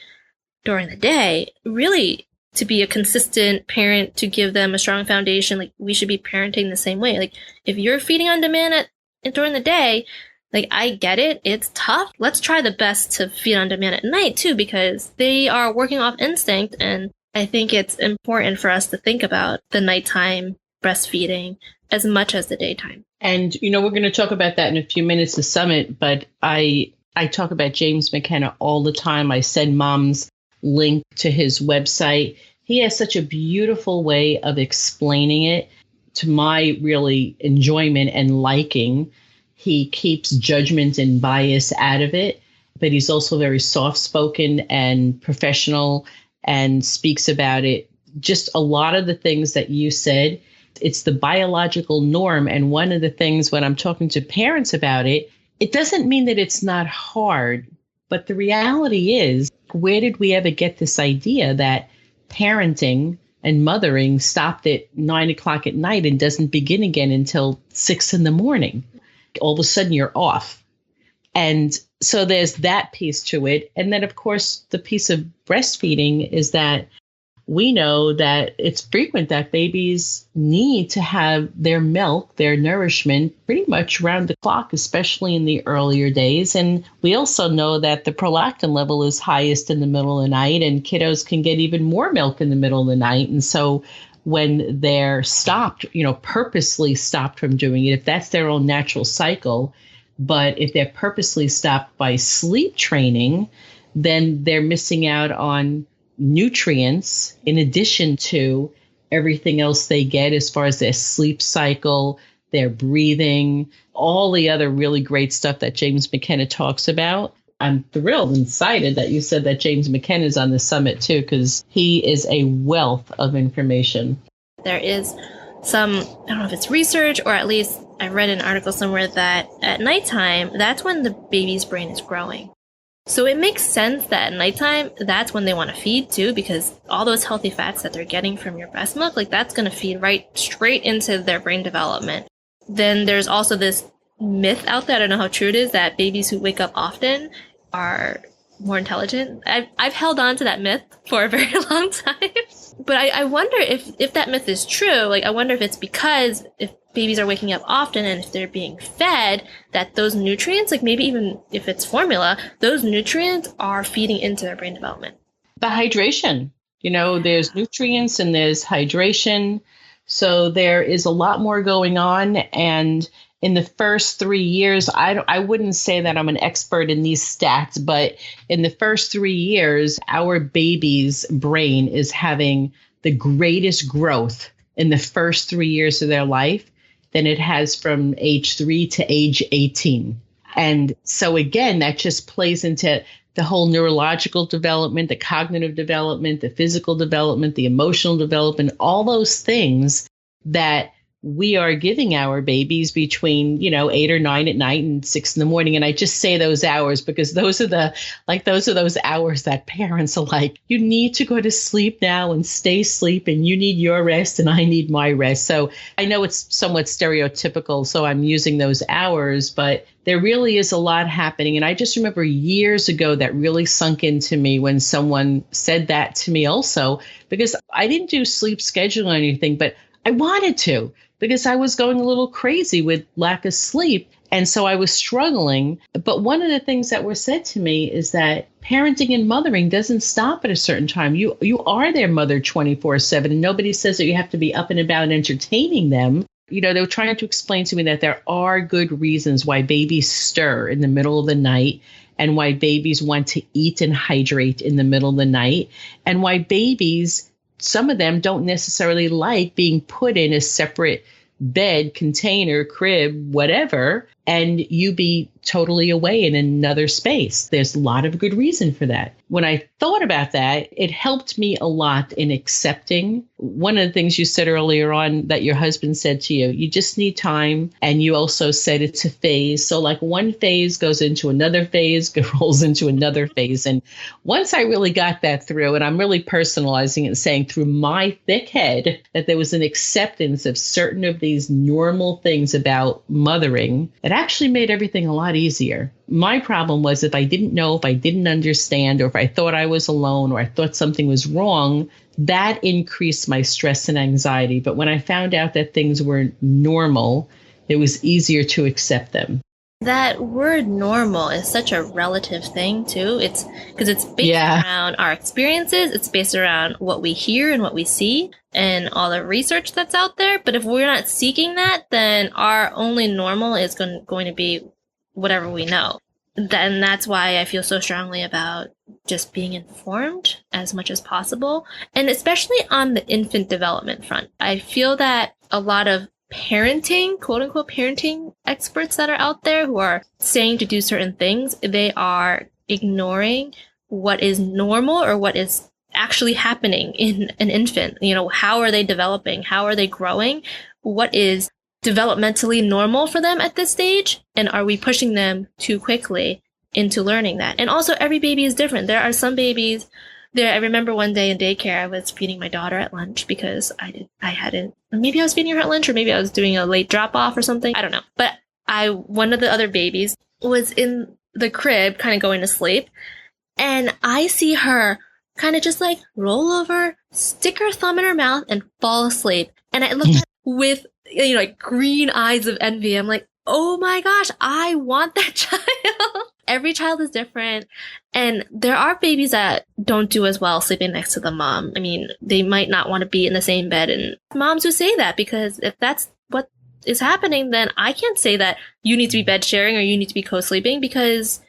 during the day, really to be a consistent parent, to give them a strong foundation, like, we should be parenting the same way. Like, if you're feeding on demand during the day, like, I get it, it's tough. Let's try the best to feed on demand at night too, because they are working off instinct. And I think it's important for us to think about the nighttime breastfeeding as much as the daytime. And, we're going to talk about that in a few minutes, the summit, but I talk about James McKenna all the time. I send moms link to his website. He has such a beautiful way of explaining it to my really enjoyment and liking. He keeps judgment and bias out of it, but he's also very soft-spoken and professional and speaks about it. Just a lot of the things that you said, it's the biological norm. And one of the things when I'm talking to parents about it, it doesn't mean that it's not hard, but the reality is, where did we ever get this idea that parenting and mothering stopped at 9 o'clock at night and doesn't begin again until 6 a.m? All of a sudden you're off. And so there's that piece to it. And then, of course, the piece of breastfeeding is that we know that it's frequent that babies need to have their milk, their nourishment pretty much round the clock, especially in the earlier days. And we also know that the prolactin level is highest in the middle of the night, and kiddos can get even more milk in the middle of the night. And so when they're stopped, purposely stopped from doing it, if that's their own natural cycle, but if they're purposely stopped by sleep training, then they're missing out on nutrients in addition to everything else they get as far as their sleep cycle, their breathing, all the other really great stuff that James McKenna talks about. I'm thrilled and excited that you said that James McKenna is on the summit too, because he is a wealth of information. There is some, I don't know if it's research, or at least I read an article somewhere that at nighttime, that's when the baby's brain is growing. So it makes sense that at nighttime, that's when they want to feed too, because all those healthy fats that they're getting from your breast milk, like that's going to feed right straight into their brain development. Then there's also this myth out there, I don't know how true it is, that babies who wake up often are more intelligent. I've held on to that myth for a very long time. But I wonder if that myth is true. Like, I wonder if it's because if babies are waking up often and if they're being fed, that those nutrients, like maybe even if it's formula, those nutrients are feeding into their brain development. The hydration, there's nutrients and there's hydration. So there is a lot more going on. And in the first 3 years, I wouldn't say that I'm an expert in these stats, but in the first 3 years, our baby's brain is having the greatest growth in the first 3 years of their life than it has from age 3 to age 18. And so again, that just plays into the whole neurological development, the cognitive development, the physical development, the emotional development, all those things that we are giving our babies between, 8 or 9 at night and 6 in the morning. And I just say those hours because those are those hours that parents are like, you need to go to sleep now and stay asleep, and you need your rest and I need my rest. So I know it's somewhat stereotypical, so I'm using those hours, but there really is a lot happening. And I just remember years ago that really sunk into me when someone said that to me also, because I didn't do sleep schedule or anything, but I wanted to, because I was going a little crazy with lack of sleep. And so I was struggling. But one of the things that were said to me is that parenting and mothering doesn't stop at a certain time. You are their mother 24/7. And nobody says that you have to be up and about and entertaining them. They were trying to explain to me that there are good reasons why babies stir in the middle of the night, and why babies want to eat and hydrate in the middle of the night, and why babies, some of them don't necessarily like being put in a separate bed, container, crib, whatever, and you be totally away in another space. There's a lot of good reason for that. When I thought about that, it helped me a lot in accepting. One of the things you said earlier on that your husband said to you, you just need time. And you also said it's a phase. So like one phase goes into another phase, rolls into another phase. And once I really got that through, and I'm really personalizing it and saying through my thick head that there was an acceptance of certain of these normal things about mothering, it actually made everything a lot easier. My problem was if I didn't know, if I didn't understand, or if I thought I was alone, or I thought something was wrong, that increased my stress and anxiety. But when I found out that things were normal, it was easier to accept them. That word normal is such a relative thing too. It's because it's based around our experiences. It's based around what we hear and what we see and all the research that's out there. But if we're not seeking that, then our only normal is going to be whatever we know. And that's why I feel so strongly about just being informed as much as possible. And especially on the infant development front, I feel that a lot of parenting, quote unquote parenting experts that are out there who are saying to do certain things, they are ignoring what is normal or what is actually happening in an infant. How are they developing? How are they growing? What is developmentally normal for them at this stage? And are we pushing them too quickly into learning that? And also every baby is different. There are some babies I remember one day in daycare, I was feeding my daughter at lunch because maybe I was feeding her at lunch, or maybe I was doing a late drop off or something. I don't know. But one of the other babies was in the crib kind of going to sleep, and I see her kind of just like roll over stick her thumb in her mouth and fall asleep. And I looked at her with, like green eyes of envy. I'm like, oh my gosh, I want that child. Every child is different. And there are babies that don't do as well sleeping next to the mom. I mean, they might not want to be in the same bed. And moms who say that, because if that's what is happening, then I can't say that you need to be bed sharing or you need to be co-sleeping, because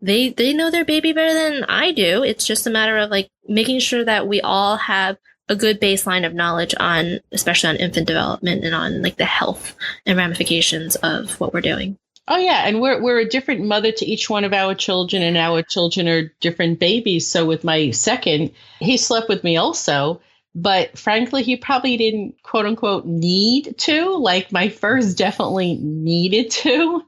they know their baby better than I do. It's just a matter of like making sure that we all have a good baseline of knowledge on, especially on infant development and on like the health and ramifications of what we're doing. Oh yeah, and we're a different mother to each one of our children, and our children are different babies. So with my second, he slept with me also, but frankly, he probably didn't quote unquote need to. Like my first definitely needed to,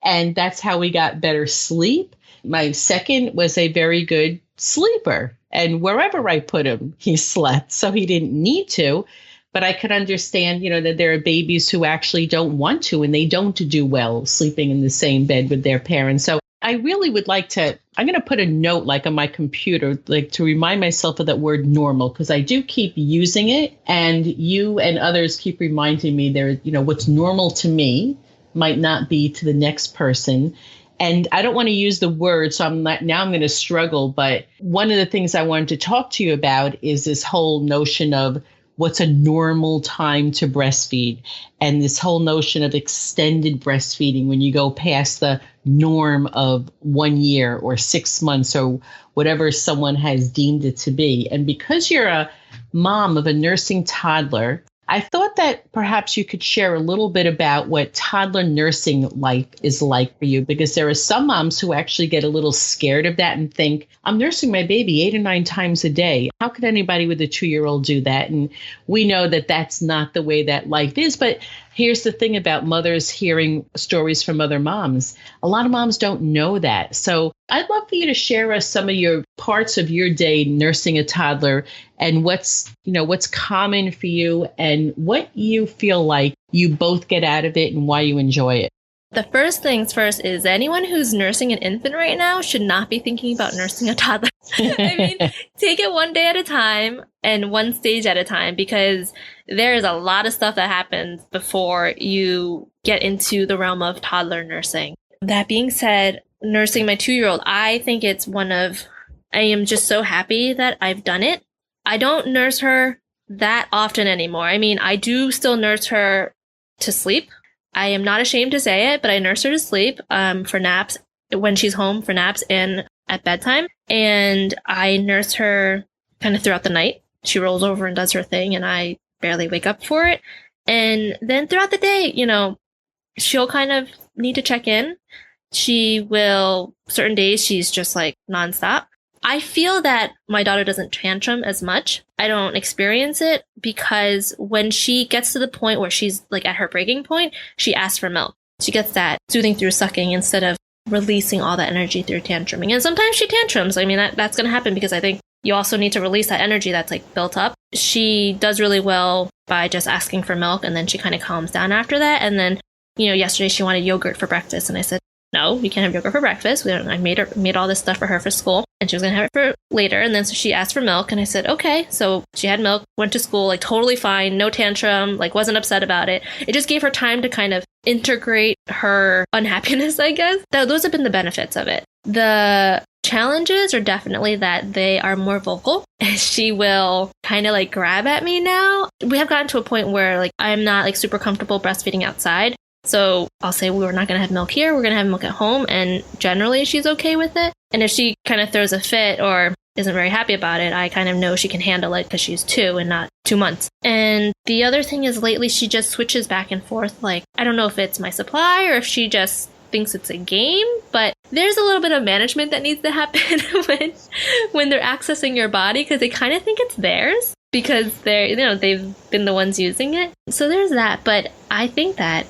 and that's how we got better sleep. My second was a very good sleeper, and wherever I put him, he slept. So he didn't need to. But I could understand, that there are babies who actually don't want to, and they don't do well sleeping in the same bed with their parents. So I really would like to, I'm going to put a note like on my computer, like to remind myself of that word normal, because I do keep using it. And you and others keep reminding me there, what's normal to me might not be to the next person. And I don't want to use the word, so I'm going to struggle. But one of the things I wanted to talk to you about is this whole notion of what's a normal time to breastfeed, and this whole notion of extended breastfeeding when you go past the norm of 1 year or 6 months or whatever someone has deemed it to be. And because you're a mom of a nursing toddler, I thought that perhaps you could share a little bit about what toddler nursing life is like for you, because there are some moms who actually get a little scared of that and think, I'm nursing my baby 8 or 9 times a day. How could anybody with a 2-year-old do that? And we know that that's not the way that life is. But here's the thing about mothers hearing stories from other moms. A lot of moms don't know that. So I'd love for you to share us some of your parts of your day nursing a toddler, and what's common for you and what you feel like you both get out of it and why you enjoy it. The first things first is anyone who's nursing an infant right now should not be thinking about nursing a toddler. I mean, take it one day at a time and one stage at a time, because there is a lot of stuff that happens before you get into the realm of toddler nursing. That being said, nursing my 2-year-old, I think I am just so happy that I've done it. I don't nurse her that often anymore. I mean, I do still nurse her to sleep. I am not ashamed to say it, but I nurse her to sleep for naps when she's home, for naps and at bedtime. And I nurse her kind of throughout the night. She rolls over and does her thing, and I barely wake up for it. And then throughout the day, she'll kind of need to check in. She will, certain days, she's just like nonstop. I feel that my daughter doesn't tantrum as much. I don't experience it because when she gets to the point where she's like at her breaking point, she asks for milk. She gets that soothing through sucking instead of releasing all that energy through tantruming. And sometimes she tantrums. I mean, that's going to happen because I think you also need to release that energy that's like built up. She does really well by just asking for milk, and then she kind of calms down after that. And then, yesterday she wanted yogurt for breakfast, and I said, no, you can't have yogurt for breakfast. I made all this stuff for her for school, and she was going to have it for later. And then so she asked for milk, and I said, okay. So she had milk, went to school, like totally fine, no tantrum, like wasn't upset about it. It just gave her time to kind of integrate her unhappiness, I guess. Those have been the benefits of it. The challenges are definitely that they are more vocal. She will kind of like grab at me now. We have gotten to a point where like I'm not like super comfortable breastfeeding outside. So I'll say we're not going to have milk here. We're going to have milk at home. And generally she's okay with it. And if she kind of throws a fit or isn't very happy about it, I kind of know she can handle it because she's 2 and not 2 months. And the other thing is lately she just switches back and forth. Like, I don't know if it's my supply or if she just thinks it's a game, but there's a little bit of management that needs to happen when they're accessing your body, because they kind of think it's theirs because they've been the ones using it. So there's that. But I think that,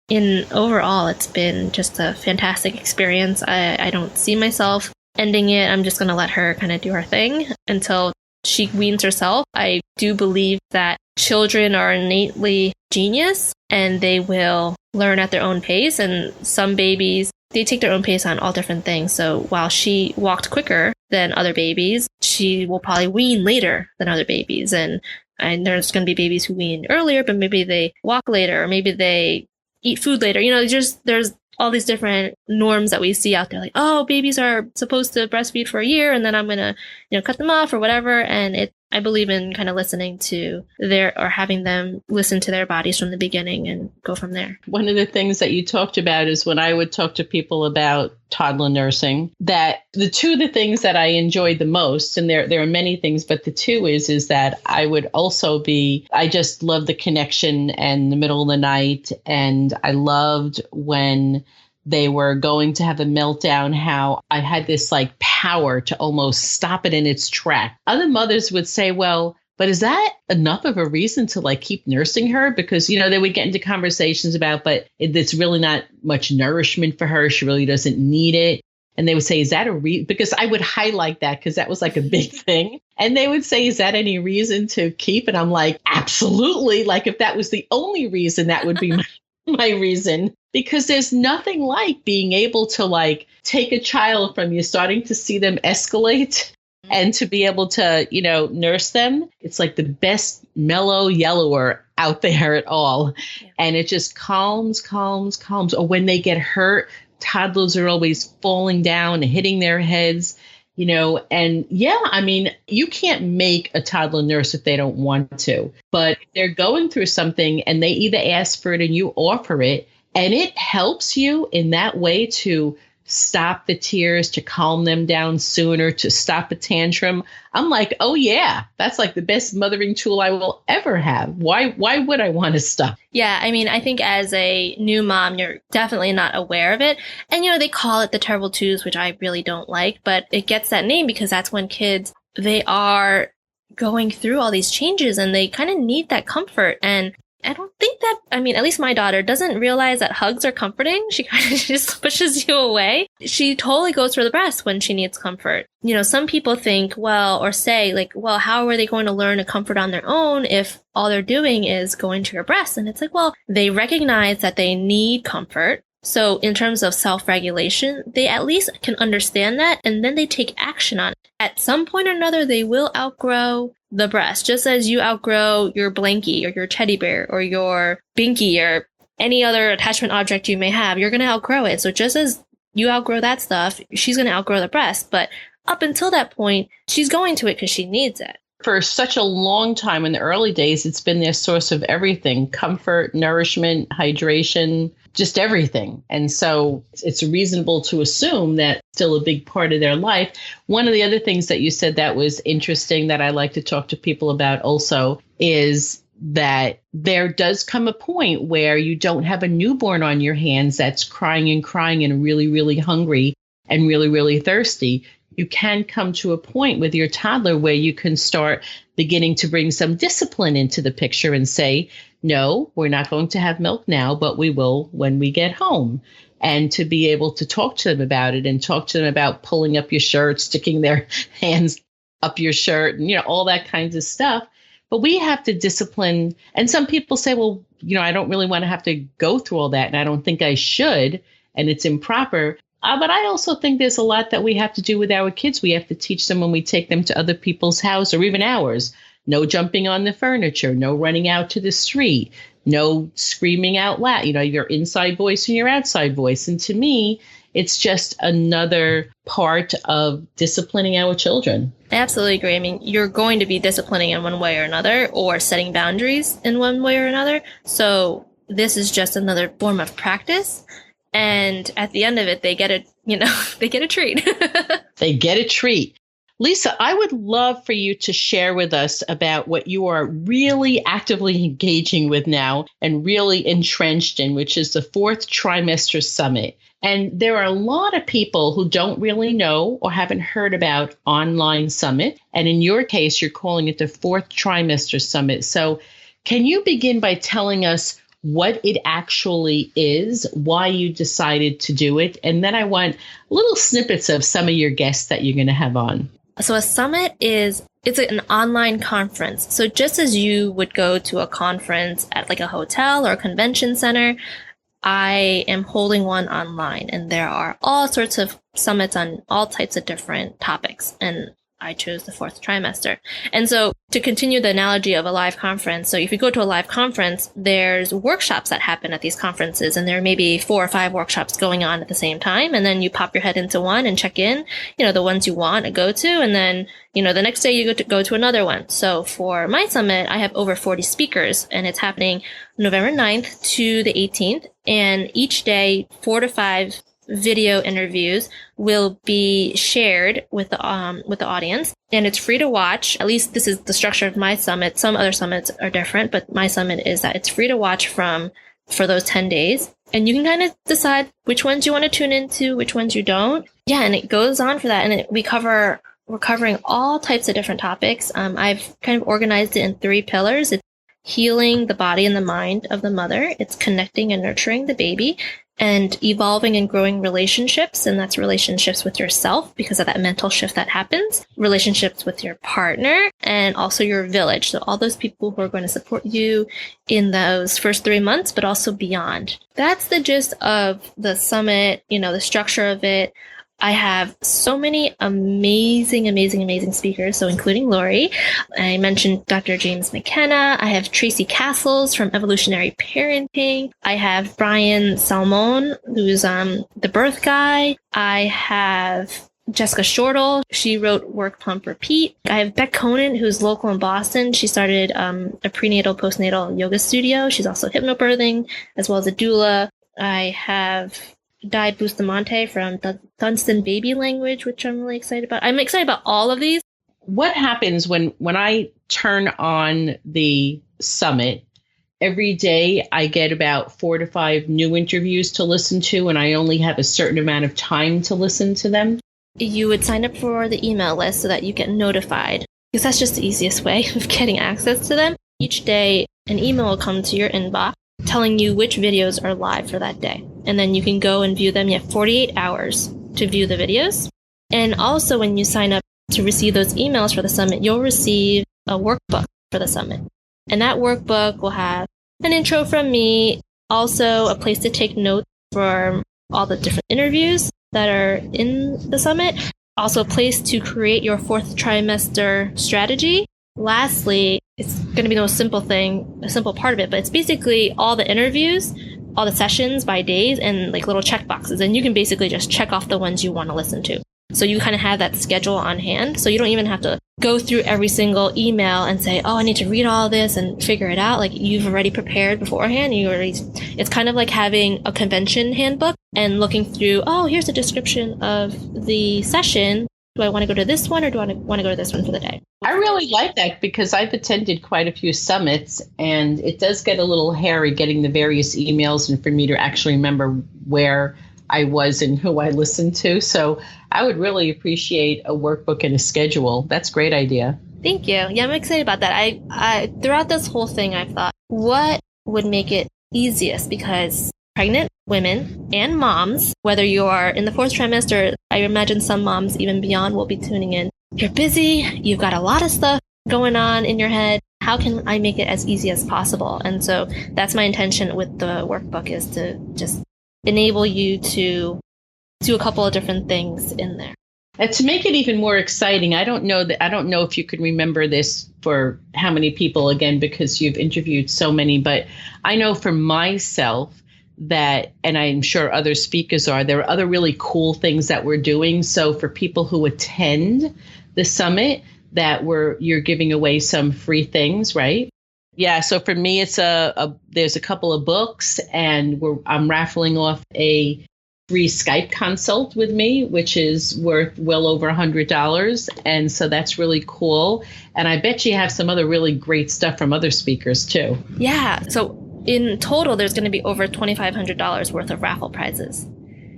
in overall, it's been just a fantastic experience. I don't see myself ending it. I'm just going to let her kind of do her thing until she weans herself. I do believe that children are innately genius and they will learn at their own pace. And some babies they take their own pace on all different things. So while she walked quicker than other babies, she will probably wean later than other babies. And there's going to be babies who wean earlier, but maybe they walk later, or maybe they eat food later. There's all these different norms that we see out there. Like, oh, babies are supposed to breastfeed for a year, and then I'm going to, cut them off or whatever. And I believe in kind of listening to having them listen to their bodies from the beginning and go from there. One of the things that you talked about is when I would talk to people about toddler nursing, that the things that I enjoyed the most, and there are many things, but the two is that I would also I just love the connection and the middle of the night. And I loved when they were going to have a meltdown, how I had this like power to almost stop it in its track. Other mothers would say, well, but is that enough of a reason to like keep nursing her? Because, they would get into conversations about, but it's really not much nourishment for her. She really doesn't need it. And they would say, is that a reason? Because I would highlight that because that was like a big thing. And they would say, is that any reason to keep? And I'm like, absolutely. Like if that was the only reason, that would be my reason. Because there's nothing like being able to like take a child from you starting to see them escalate and to be able to, nurse them. It's like the best mellow yellower out there at all. Yeah. And it just calms. Or when they get hurt, toddlers are always falling down and hitting their heads, and you can't make a toddler nurse if they don't want to. But if they're going through something and they either ask for it and you offer it, and it helps you in that way to stop the tears, to calm them down sooner, to stop a tantrum. I'm like, oh yeah, that's like the best mothering tool I will ever have. Why would I want to stop? Yeah, I think as a new mom, you're definitely not aware of it. And, they call it the terrible twos, which I really don't like, but it gets that name because that's when kids, they are going through all these changes and they kind of need that comfort. And I don't think that, at least my daughter doesn't realize that hugs are comforting. She kind of just pushes you away. She totally goes for the breast when she needs comfort. Some people think, or say like, well, how are they going to learn to comfort on their own if all they're doing is going to your breast? And it's like, well, they recognize that they need comfort. So in terms of self-regulation, they at least can understand that, and then they take action on it. At some point or another, they will outgrow the breast, just as you outgrow your blankie or your teddy bear or your binky or any other attachment object you may have. You're going to outgrow it. So just as you outgrow that stuff, she's going to outgrow the breast. But up until that point, she's going to it because she needs it. For such a long time in the early days, it's been their source of everything: comfort, nourishment, hydration, just everything. And so it's reasonable to assume that still a big part of their life. One of the other things that you said that was interesting that I like to talk to people about also is that there does come a point where you don't have a newborn on your hands that's crying and really, really hungry and really, really thirsty. You can come to a point with your toddler where you can start beginning to bring some discipline into the picture and say, no, we're not going to have milk now, but we will when we get home. And to be able to talk to them about it and talk to them about pulling up your shirt, sticking their hands up your shirt and, all that kinds of stuff. But we have to discipline. And some people say, well, I don't really want to have to go through all that. And I don't think I should. And it's improper. But I also think there's a lot that we have to do with our kids. We have to teach them when we take them to other people's house or even ours. No jumping on the furniture, no running out to the street, no screaming out loud, your inside voice and your outside voice. And to me, it's just another part of disciplining our children. I absolutely agree. You're going to be disciplining in one way or another, or setting boundaries in one way or another. So this is just another form of practice. And at the end of it, they get a treat. They get a treat. Lisa, I would love for you to share with us about what you are really actively engaging with now and really entrenched in, which is the 4th Trimester Summit. And there are a lot of people who don't really know or haven't heard about Online Summit. And in your case, you're calling it the 4th Trimester Summit. So can you begin by telling us what it actually is, why you decided to do it? And then I want little snippets of some of your guests that you're going to have on. So a summit it's an online conference. So just as you would go to a conference at like a hotel or a convention center, I am holding one online, and there are all sorts of summits on all types of different topics. And I chose the 4th trimester. And so to continue the analogy of a live conference, so if you go to a live conference, there's workshops that happen at these conferences, and there may be 4 or 5 workshops going on at the same time. And then you pop your head into one and check in, the ones you want to go to. And then, the next day you go to another one. So for my summit, I have over 40 speakers, and it's happening November 9th to the 18th. And each day, 4 to 5 video interviews will be shared with the audience, and it's free to watch. At least this is the structure of my summit. Some other summits are different, but my summit is that it's free to watch for those 10 days. And you can kind of decide which ones you want to tune into, which ones you don't. Yeah, and it goes on for that. And we're covering all types of different topics. I've kind of organized it in 3 pillars. It's healing the body and the mind of the mother. It's connecting and nurturing the baby, and evolving and growing relationships. And that's relationships with yourself because of that mental shift that happens, relationships with your partner, and also your village. So all those people who are going to support you in those first 3 months, but also beyond. That's the gist of the summit, the structure of it. I have so many amazing, amazing, amazing speakers, so including Lori. I mentioned Dr. James McKenna. I have Tracy Castles from Evolutionary Parenting. I have Brian Salmon, who's the birth guy. I have Jessica Shortle. She wrote Work, Pump, Repeat. I have Beck Conan, who's local in Boston. She started a prenatal, postnatal yoga studio. She's also hypnobirthing, as well as a doula. I have Di Bustamante from Dunstan Baby Language, which I'm really excited about. I'm excited about all of these. What happens when I turn on the summit? Every day I get about 4 to 5 new interviews to listen to, and I only have a certain amount of time to listen to them. You would sign up for the email list so that you get notified, because that's just the easiest way of getting access to them. Each day, an email will come to your inbox telling you which videos are live for that day. And then you can go and view them. You have 48 hours to view the videos. And also when you sign up to receive those emails for the summit, you'll receive a workbook for the summit. And that workbook will have an intro from me, also a place to take notes for all the different interviews that are in the summit, also a place to create your 4th trimester strategy. Lastly, it's going to be the most simple thing, a simple part of it, but it's basically all the interviews, all the sessions by days, and like little check boxes. And you can basically just check off the ones you want to listen to. So you kind of have that schedule on hand. So you don't even have to go through every single email and say, oh, I need to read all this and figure it out. Like you've already prepared beforehand. It's kind of like having a convention handbook and looking through, oh, here's a description of the session. Do I want to go to this one, or do I want to go to this one for the day? I really like that because I've attended quite a few summits, and it does get a little hairy getting the various emails and for me to actually remember where I was and who I listened to. So I would really appreciate a workbook and a schedule. That's a great idea. Thank you. Yeah, I'm excited about that. I throughout this whole thing, I've thought, what would make it easiest? Because pregnant women and moms, whether you are in the 4th trimester, I imagine some moms even beyond will be tuning in. You're busy. You've got a lot of stuff going on in your head. How can I make it as easy as possible? And so that's my intention with the workbook, is to just enable you to do a couple of different things in there. And to make it even more exciting, I don't know if you can remember this for how many people, again, because you've interviewed so many, but I know for myself that, and I'm sure other speakers there are other really cool things that we're doing. So for people who attend the summit, you're giving away some free things, right? Yeah. So for me, it's there's a couple of books, and I'm raffling off a free Skype consult with me, which is worth well over $100. And so that's really cool. And I bet you have some other really great stuff from other speakers too. Yeah. So in total, there's going to be over $2,500 worth of raffle prizes.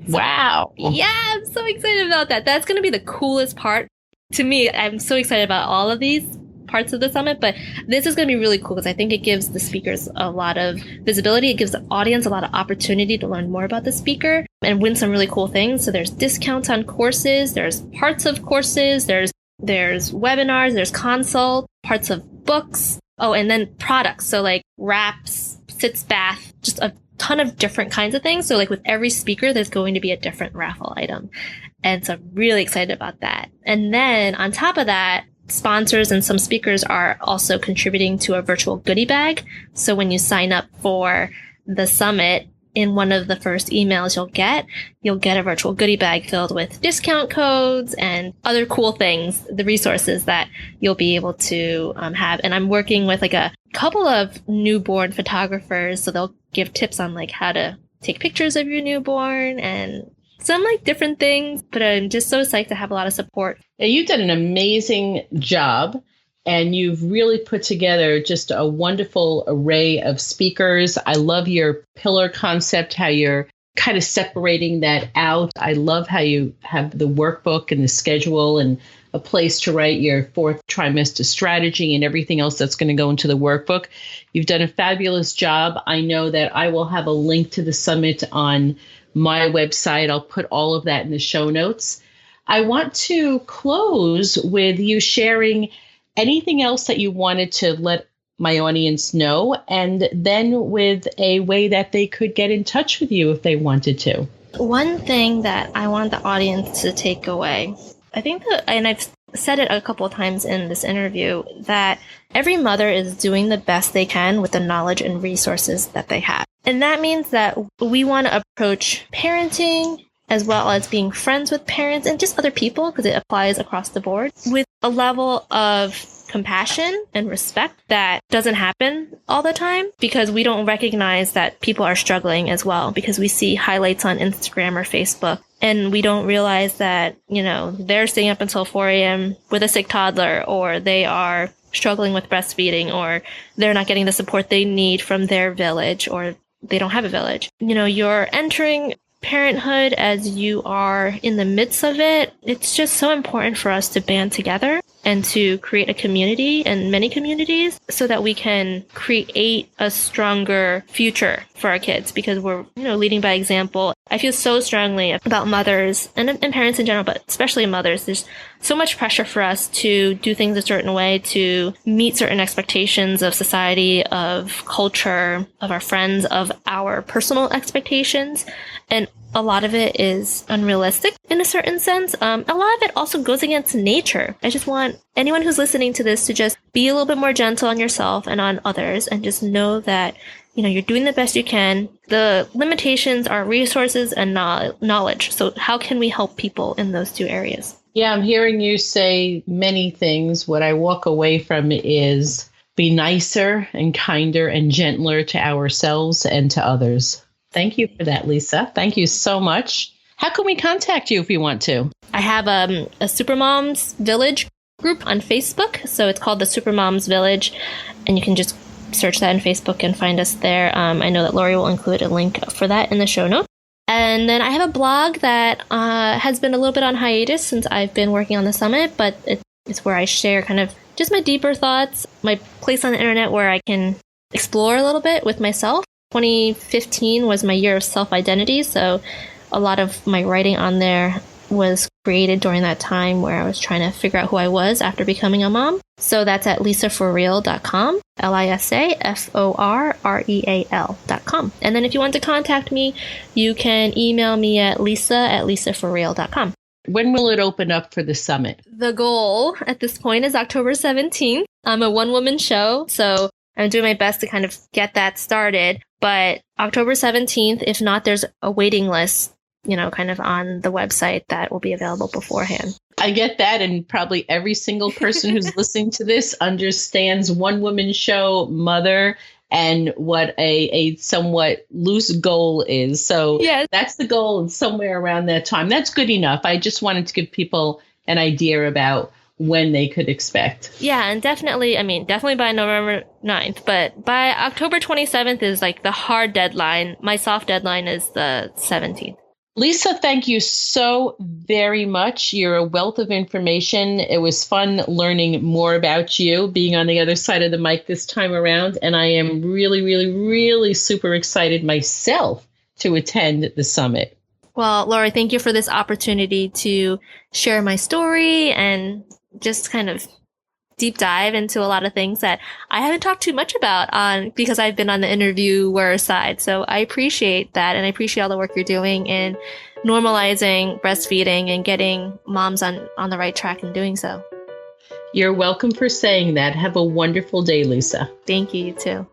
So, wow. Yeah, I'm so excited about that. That's going to be the coolest part. To me, I'm so excited about all of these parts of the summit, but this is going to be really cool because I think it gives the speakers a lot of visibility. It gives the audience a lot of opportunity to learn more about the speaker and win some really cool things. So there's discounts on courses, there's parts of courses, there's webinars, there's consult, parts of books. Oh, and then products. So like wraps, sitz bath, just a ton of different kinds of things. So like with every speaker, there's going to be a different raffle item. And so I'm really excited about that. And then on top of that, sponsors and some speakers are also contributing to a virtual goodie bag. So when you sign up for the summit, in one of the first emails you'll get a virtual goodie bag filled with discount codes and other cool things, the resources that you'll be able to have. And I'm working with like a couple of newborn photographers, so they'll give tips on like how to take pictures of your newborn and some like different things. But I'm just so psyched to have a lot of support. Now, you've done an amazing job. And you've really put together just a wonderful array of speakers. I love your pillar concept, how you're kind of separating that out. I love how you have the workbook and the schedule and a place to write your fourth trimester strategy and everything else that's going to go into the workbook. You've done a fabulous job. I know that I will have a link to the summit on my website. I'll put all of that in the show notes. I want to close with you sharing anything else that you wanted to let my audience know, and then with a way that they could get in touch with you if they wanted to. One thing that I want the audience to take away, I think that, and I've said it a couple of times in this interview, that every mother is doing the best they can with the knowledge and resources that they have. And that means that we want to approach parenting as well as being friends with parents and just other people, because it applies across the board, with a level of compassion and respect that doesn't happen all the time, because we don't recognize that people are struggling as well, because we see highlights on Instagram or Facebook and we don't realize that, you know, they're staying up until 4 a.m. with a sick toddler, or they are struggling with breastfeeding, or they're not getting the support they need from their village, or they don't have a village. You know, you're entering parenthood as you are in the midst of it. It's just so important for us to band together and to create a community and many communities so that we can create a stronger future for our kids, because we're, you know, leading by example. I feel so strongly about mothers and parents in general, but especially mothers. There's so much pressure for us to do things a certain way, to meet certain expectations of society, of culture, of our friends, of our personal expectations. And a lot of it is unrealistic in a certain sense. A lot of it also goes against nature. I just want anyone who's listening to this to just be a little bit more gentle on yourself and on others, and just know that, you know, you're doing the best you can. The limitations are resources and knowledge. So how can we help people in those two areas? Yeah, I'm hearing you say many things. What I walk away from is be nicer and kinder and gentler to ourselves and to others. Thank you for that, Lisa. Thank you so much. How can we contact you if you want to? I have a Supermoms Village group on Facebook. So it's called the Supermoms Village, and you can just search that on Facebook and find us there. I know that Lori will include a link for that in the show notes. And then I have a blog that has been a little bit on hiatus since I've been working on the summit, but it's where I share kind of just my deeper thoughts, my place on the internet where I can explore a little bit with myself. 2015 was my year of self-identity, so a lot of my writing on there was created during that time where I was trying to figure out who I was after becoming a mom. So that's at lisaforreal.com, lisaforreal.com. And then if you want to contact me, you can email me at lisa@lisaforreal.com. When will it open up for the summit? The goal at this point is October 17th. I'm a one-woman show, so I'm doing my best to kind of get that started. But October 17th, if not, there's a waiting list, you know, kind of on the website that will be available beforehand. I get that. And probably every single person who's listening to this understands one woman show, mother, and what a somewhat loose goal is. So yes, that's the goal, and somewhere around that time. That's good enough. I just wanted to give people an idea about when they could expect. Yeah, and definitely by November 9th, but by October 27th is like the hard deadline. My soft deadline is the 17th. Lisa, thank you so very much. You're a wealth of information. It was fun learning more about you, being on the other side of the mic this time around. And I am really, really, really super excited myself to attend the summit. Well, Lori, thank you for this opportunity to share my story and just kind of deep dive into a lot of things that I haven't talked too much about because I've been on the interviewer side. So I appreciate that, and I appreciate all the work you're doing in normalizing breastfeeding and getting moms on the right track in doing so. You're welcome for saying that. Have a wonderful day, Lisa. Thank you, you too.